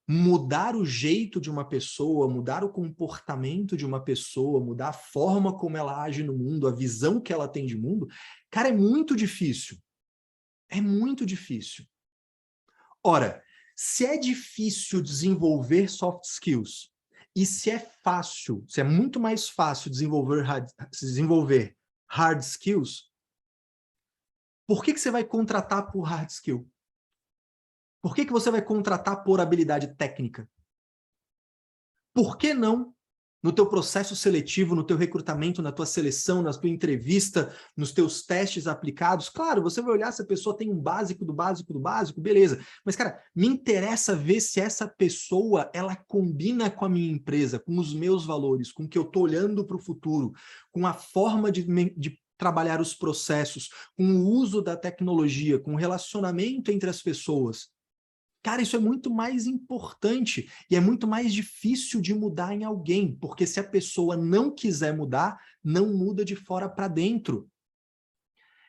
mudar o jeito de uma pessoa, mudar o comportamento de uma pessoa, mudar a forma como ela age no mundo, a visão que ela tem de mundo, cara, é muito difícil. É muito difícil. Ora, se é difícil desenvolver soft skills, e se é fácil, se é muito mais fácil desenvolver hard skills, por que você vai contratar por hard skill? Por que você vai contratar por habilidade técnica? Por que não, no teu processo seletivo, no teu recrutamento, na tua seleção, na tua entrevista, nos teus testes aplicados? Claro, você vai olhar se a pessoa tem um básico do básico do básico, beleza. Mas, cara, me interessa ver se essa pessoa, ela combina com a minha empresa, com os meus valores, com o que eu estou olhando para o futuro, com a forma de trabalhar os processos, com o uso da tecnologia, com o relacionamento entre as pessoas. Cara, isso é muito mais importante e é muito mais difícil de mudar em alguém, porque se a pessoa não quiser mudar, não muda de fora para dentro.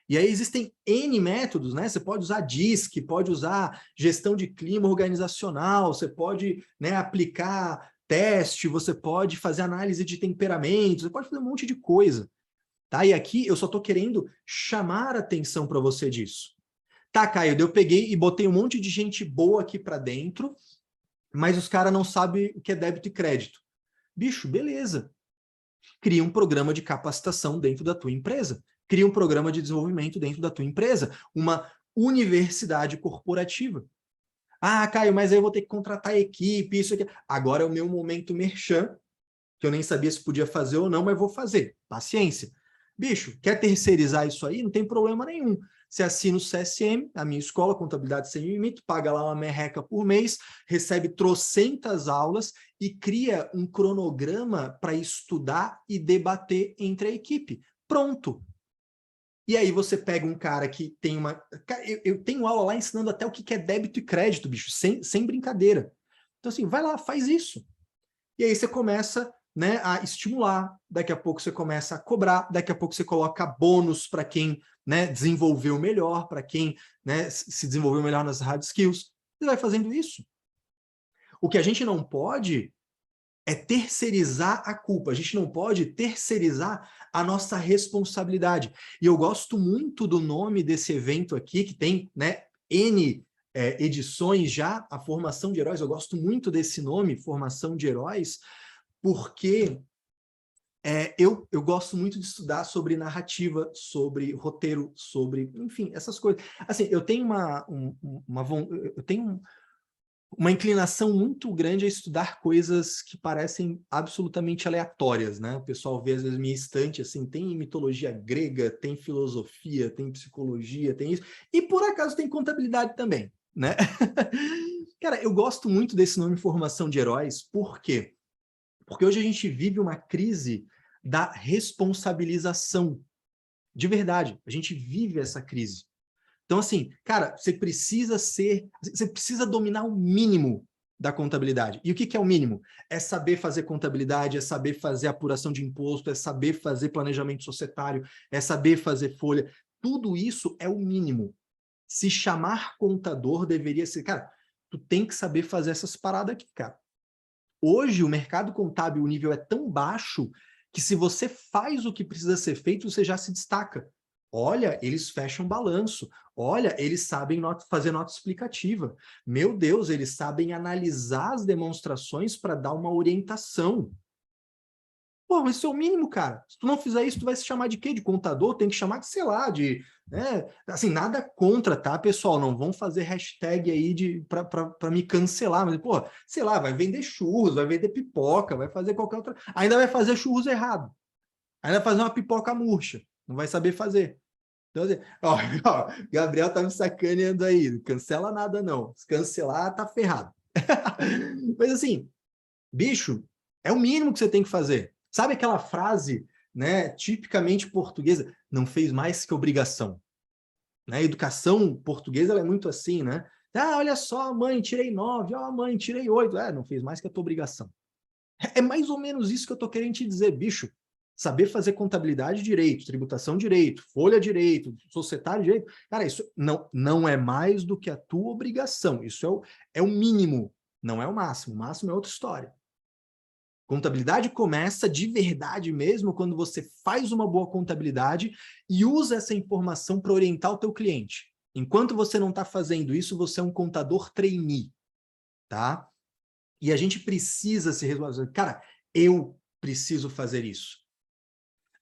E aí existem N métodos, né? Você pode usar DISC, pode usar gestão de clima organizacional, você pode, né, aplicar teste, você pode fazer análise de temperamentos, você pode fazer um monte de coisa. Tá? E aqui eu só estou querendo chamar a atenção para você disso. Tá, Caio, eu peguei e botei um monte de gente boa aqui para dentro, mas os caras não sabem o que é débito e crédito. Bicho, beleza. Cria um programa de capacitação dentro da tua empresa. Cria um programa de desenvolvimento dentro da tua empresa. Uma universidade corporativa. Ah, Caio, mas aí eu vou ter que contratar a equipe, isso aqui. Agora é o meu momento merchan, que eu nem sabia se podia fazer ou não, mas vou fazer. Paciência. Bicho, quer terceirizar isso aí? Não tem problema nenhum. Você assina o CSM, a minha escola, Contabilidade Sem Limite, paga lá uma merreca por mês, recebe trocentas aulas e cria um cronograma para estudar e debater entre a equipe. Pronto. E aí você pega um cara que tem uma... Eu tenho aula lá ensinando até o que é débito e crédito, bicho, sem brincadeira. Então, assim, vai lá, faz isso. E aí você começa, né, a estimular, daqui a pouco você começa a cobrar, daqui a pouco você coloca bônus para quem, né, desenvolveu melhor, para quem, né, se desenvolveu melhor nas hard skills. Você vai fazendo isso. O que a gente não pode é terceirizar a culpa, a gente não pode terceirizar a nossa responsabilidade. E eu gosto muito do nome desse evento aqui, que tem, né, N edições já, a Formação de Heróis. Eu gosto muito desse nome, Formação de Heróis, porque eu gosto muito de estudar sobre narrativa, sobre roteiro, sobre, enfim, essas coisas. Assim, eu tenho uma inclinação muito grande a estudar coisas que parecem absolutamente aleatórias, né? O pessoal vê, às vezes, minha estante, assim, tem mitologia grega, tem filosofia, tem psicologia, tem isso, e por acaso tem contabilidade também, né? Cara, eu gosto muito desse nome Formação de Heróis, por quê? Porque hoje a gente vive uma crise da responsabilização, de verdade, a gente vive essa crise. Então, assim, cara, você precisa dominar o mínimo da contabilidade. E o que é o mínimo? É saber fazer contabilidade, é saber fazer apuração de imposto, é saber fazer planejamento societário, é saber fazer folha. Tudo isso é o mínimo. Se chamar contador deveria ser... Cara, tu tem que saber fazer essas paradas aqui, cara. Hoje, o mercado contábil, o nível é tão baixo que se você faz o que precisa ser feito, você já se destaca. Olha, eles fecham balanço. Olha, eles sabem fazer nota explicativa. Meu Deus, eles sabem analisar as demonstrações para dar uma orientação. Pô, mas isso é o mínimo, cara. Se tu não fizer isso, tu vai se chamar de quê? De contador? Tem que chamar de, sei lá, de... Né? Assim, nada contra, tá, pessoal? Não vão fazer hashtag aí para me cancelar. Mas, pô, sei lá, vai vender churros, vai vender pipoca, vai fazer qualquer outra... Ainda vai fazer churros errado. Ainda vai fazer uma pipoca murcha. Não vai saber fazer. Então, assim, ó, Gabriel tá me sacaneando aí. Não cancela nada, não. Se cancelar, tá ferrado. Mas, assim, bicho, é o mínimo que você tem que fazer. Sabe aquela frase, né, tipicamente portuguesa? Não fez mais que obrigação. Né? A educação portuguesa ela é muito assim, né? Ah, olha só, mãe, tirei 9. Ó, mãe, tirei 8. Não fez mais que a tua obrigação. É mais ou menos isso que eu tô querendo te dizer, bicho. Saber fazer contabilidade direito, tributação direito, folha direito, societário direito, cara, isso não é mais do que a tua obrigação. Isso é o mínimo, não é o máximo. O máximo é outra história. Contabilidade começa de verdade mesmo quando você faz uma boa contabilidade e usa essa informação para orientar o teu cliente. Enquanto você não está fazendo isso, você é um contador trainee, tá? E a gente precisa se resolver. Cara, eu preciso fazer isso.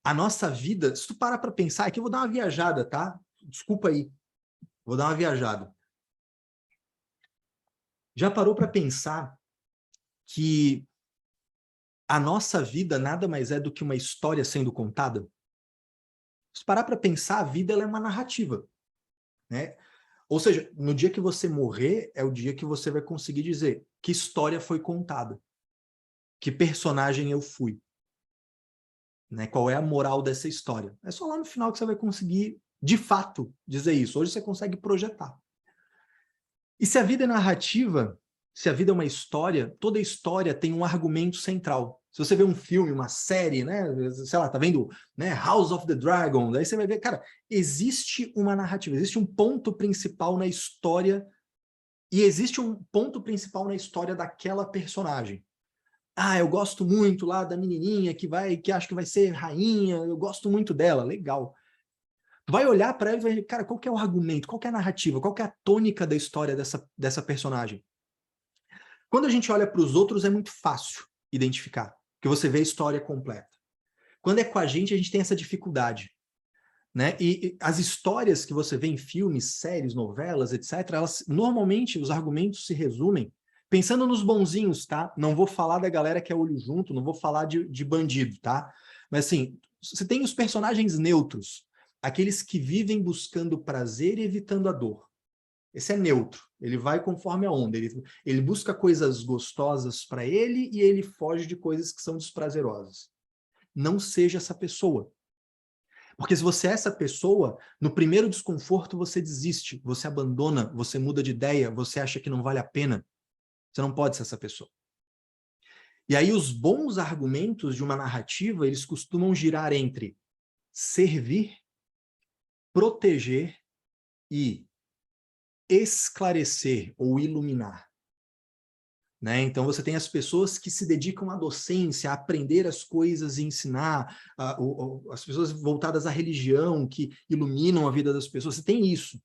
A nossa vida, se tu parar para pensar, aqui eu vou dar uma viajada, tá? Desculpa aí, vou dar uma viajada. Já parou para pensar que a nossa vida nada mais é do que uma história sendo contada? Se parar para pensar, a vida ela é uma narrativa, né? Ou seja, no dia que você morrer, é o dia que você vai conseguir dizer que história foi contada, que personagem eu fui, né? Qual é a moral dessa história. É só lá no final que você vai conseguir, de fato, dizer isso. Hoje você consegue projetar. E se a vida é narrativa, se a vida é uma história, toda história tem um argumento central. Se você vê um filme, uma série, né, sei lá, tá vendo, né, House of the Dragon, daí você vai ver, cara, existe uma narrativa, existe um ponto principal na história e existe um ponto principal na história daquela personagem. Ah, eu gosto muito lá da menininha que acho que vai ser rainha, eu gosto muito dela, legal. Vai olhar para ela e vai, cara, qual que é o argumento, qual que é a narrativa, qual que é a tônica da história dessa personagem? Quando a gente olha para os outros é muito fácil identificar, porque você vê a história completa. Quando é com a gente tem essa dificuldade, né? E as histórias que você vê em filmes, séries, novelas, etc., elas, normalmente os argumentos se resumem pensando nos bonzinhos, tá? Não vou falar da galera que é olho junto, não vou falar de bandido, tá? Mas assim, você tem os personagens neutros, aqueles que vivem buscando prazer e evitando a dor. Esse é neutro, ele vai conforme a onda, ele busca coisas gostosas para ele e ele foge de coisas que são desprazerosas. Não seja essa pessoa. Porque se você é essa pessoa, no primeiro desconforto você desiste, você abandona, você muda de ideia, você acha que não vale a pena. Você não pode ser essa pessoa. E aí os bons argumentos de uma narrativa, eles costumam girar entre servir, proteger e esclarecer ou iluminar. Né? Então você tem as pessoas que se dedicam à docência, a aprender as coisas e ensinar, as pessoas voltadas à religião, que iluminam a vida das pessoas, você tem isso.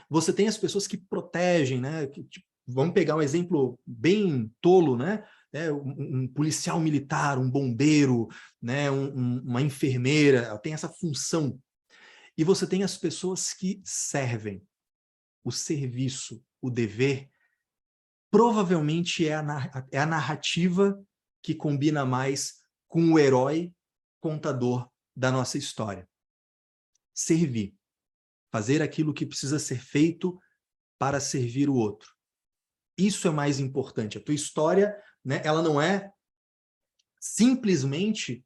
Você tem as pessoas que protegem, né? Tipo, vamos pegar um exemplo bem tolo, né? Um policial militar, um bombeiro, né? Uma enfermeira, tem essa função. E você tem as pessoas que servem. O serviço, o dever, provavelmente é a narrativa que combina mais com o herói contador da nossa história. Servir. Fazer aquilo que precisa ser feito para servir o outro. Isso é mais importante. A tua história, né, ela não é simplesmente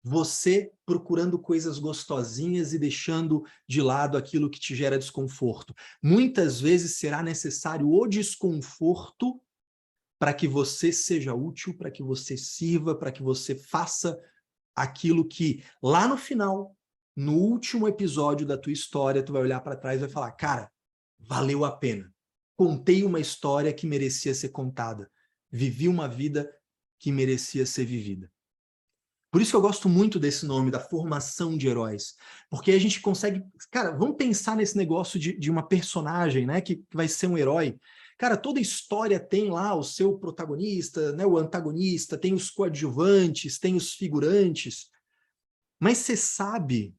você procurando coisas gostosinhas e deixando de lado aquilo que te gera desconforto. Muitas vezes será necessário o desconforto para que você seja útil, para que você sirva, para que você faça aquilo que lá no final, no último episódio da tua história, tu vai olhar para trás e vai falar, cara, valeu a pena. Contei uma história que merecia ser contada. Vivi uma vida que merecia ser vivida. Por isso que eu gosto muito desse nome, da formação de heróis. Porque a gente consegue... Cara, vamos pensar nesse negócio de uma personagem, né, que vai ser um herói. Cara, toda história tem lá o seu protagonista, né, o antagonista, tem os coadjuvantes, tem os figurantes. Mas você sabe,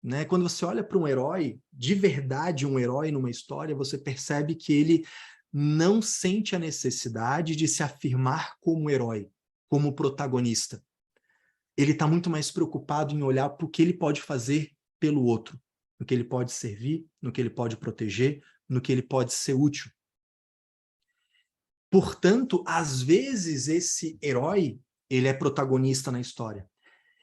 né, quando você olha para um herói, de verdade um herói numa história, você percebe que ele não sente a necessidade de se afirmar como herói, como protagonista. Ele está muito mais preocupado em olhar para o que ele pode fazer pelo outro, no que ele pode servir, no que ele pode proteger, no que ele pode ser útil. Portanto, às vezes esse herói, ele é protagonista na história.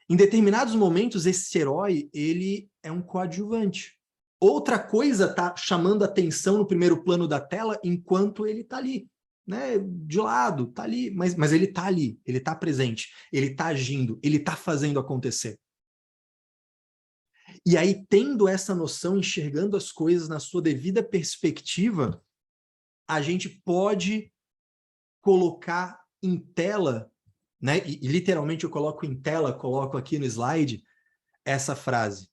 Em determinados momentos, esse herói, ele é um coadjuvante. Outra coisa está chamando a atenção no primeiro plano da tela enquanto ele está ali, né? De lado, está ali, mas ele está ali, ele está presente, ele está agindo, ele está fazendo acontecer. E aí, tendo essa noção, enxergando as coisas na sua devida perspectiva, a gente pode colocar em tela, né? E literalmente eu coloco em tela, coloco aqui no slide, essa frase.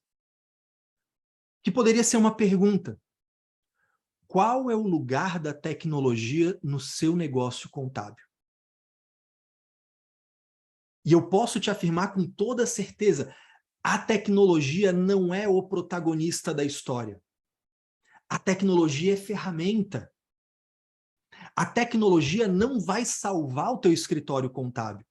Que poderia ser uma pergunta. Qual é o lugar da tecnologia no seu negócio contábil? E eu posso te afirmar com toda certeza, a tecnologia não é o protagonista da história. A tecnologia é ferramenta. A tecnologia não vai salvar o teu escritório contábil.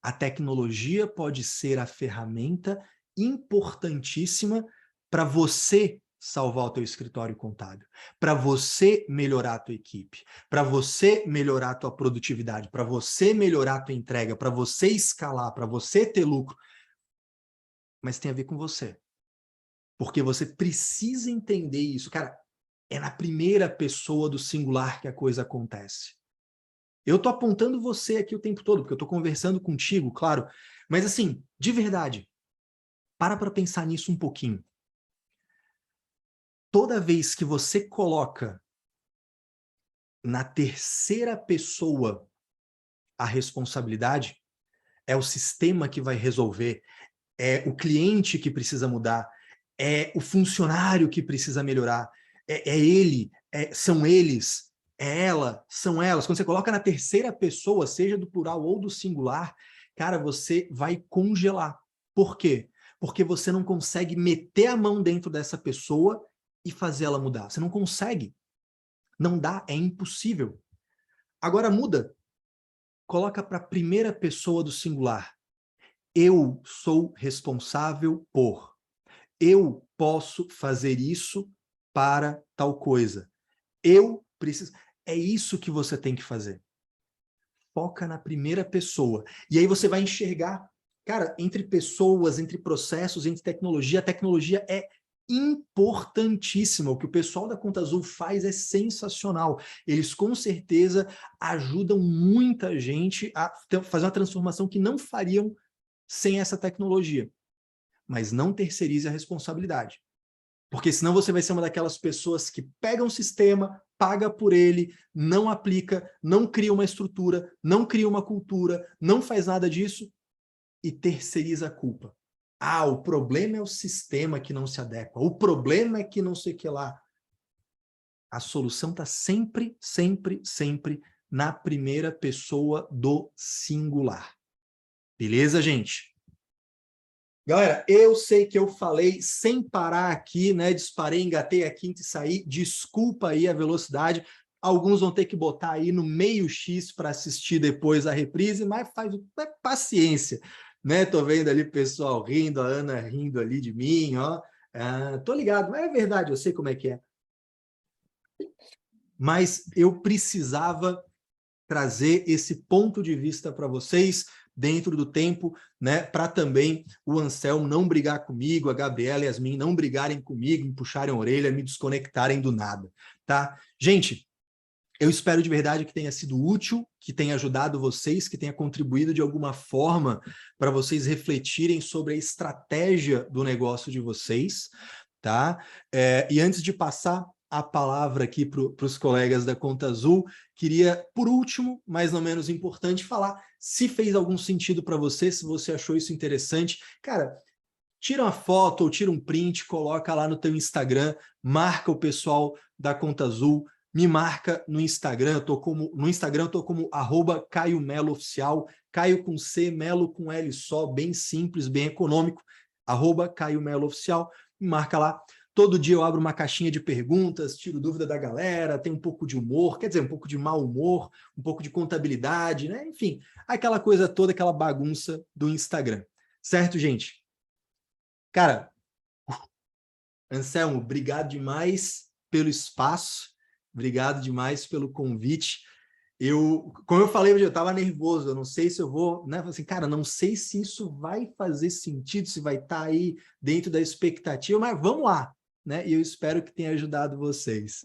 A tecnologia pode ser a ferramenta importantíssima para você salvar o teu escritório contábil, para você melhorar a tua equipe, para você melhorar a tua produtividade, para você melhorar a tua entrega, para você escalar, para você ter lucro. Mas tem a ver com você. Porque você precisa entender isso. Cara, é na primeira pessoa do singular que a coisa acontece. Eu tô apontando você aqui o tempo todo, porque eu tô conversando contigo, claro. Mas assim, de verdade, para pensar nisso um pouquinho. Toda vez que você coloca na terceira pessoa a responsabilidade, é o sistema que vai resolver, é o cliente que precisa mudar, é o funcionário que precisa melhorar, é ele, são eles, é ela, são elas. Quando você coloca na terceira pessoa, seja do plural ou do singular, cara, você vai congelar. Por quê? Porque você não consegue meter a mão dentro dessa pessoa e fazer ela mudar. Você não consegue. Não dá, é impossível. Agora muda. Coloca para a primeira pessoa do singular. Eu sou responsável por. Eu posso fazer isso para tal coisa. Eu preciso. É isso que você tem que fazer. Foca na primeira pessoa. E aí você vai enxergar, cara, entre pessoas, entre processos, entre tecnologia, a tecnologia é importantíssima. O que o pessoal da Conta Azul faz é sensacional. Eles com certeza ajudam muita gente a fazer uma transformação que não fariam sem essa tecnologia. Mas não terceirize a responsabilidade. Porque senão você vai ser uma daquelas pessoas que pega um sistema, paga por ele, não aplica, não cria uma estrutura, não cria uma cultura, não faz nada disso e terceiriza a culpa. Ah, o problema é o sistema que não se adequa, o problema é que não sei o que lá. A solução está sempre, sempre, sempre na primeira pessoa do singular. Beleza, gente? Galera, eu sei que eu falei sem parar aqui, né? Disparei, engatei a quinta e saí. Desculpa aí a velocidade. Alguns vão ter que botar aí no meio X para assistir depois a reprise, mas faz paciência, né? Tô vendo ali o pessoal rindo, a Ana rindo ali de mim, ó. Tô ligado, mas é verdade, eu sei como é que é. Mas eu precisava trazer esse ponto de vista para vocês dentro do tempo, né, para também o Anselmo não brigar comigo, a Gabriela e a Yasmin não brigarem comigo, me puxarem a orelha, me desconectarem do nada, tá? Gente, eu espero de verdade que tenha sido útil, que tenha ajudado vocês, que tenha contribuído de alguma forma para vocês refletirem sobre a estratégia do negócio de vocês, tá? E antes de passar a palavra aqui para os colegas da Conta Azul, queria, por último, mas não menos importante, falar se fez algum sentido para você, se você achou isso interessante. Cara, tira uma foto ou tira um print, coloca lá no teu Instagram, marca o pessoal da Conta Azul, me marca no Instagram, no Instagram eu tô como @CaioMeloOficial, Caio com C, Melo com L só, bem simples, bem econômico, @CaioMeloOficial, me marca lá. Todo dia eu abro uma caixinha de perguntas, tiro dúvida da galera, tem um pouco de humor, quer dizer, um pouco de mau humor, um pouco de contabilidade, né? Enfim, aquela coisa toda, aquela bagunça do Instagram. Certo, gente? Cara, Anselmo, obrigado demais pelo espaço, obrigado demais pelo convite. Como eu falei, eu estava nervoso, eu não sei se eu vou, né? Assim, cara, não sei se isso vai fazer sentido, se vai estar aí dentro da expectativa, mas vamos lá, né? E eu espero que tenha ajudado vocês.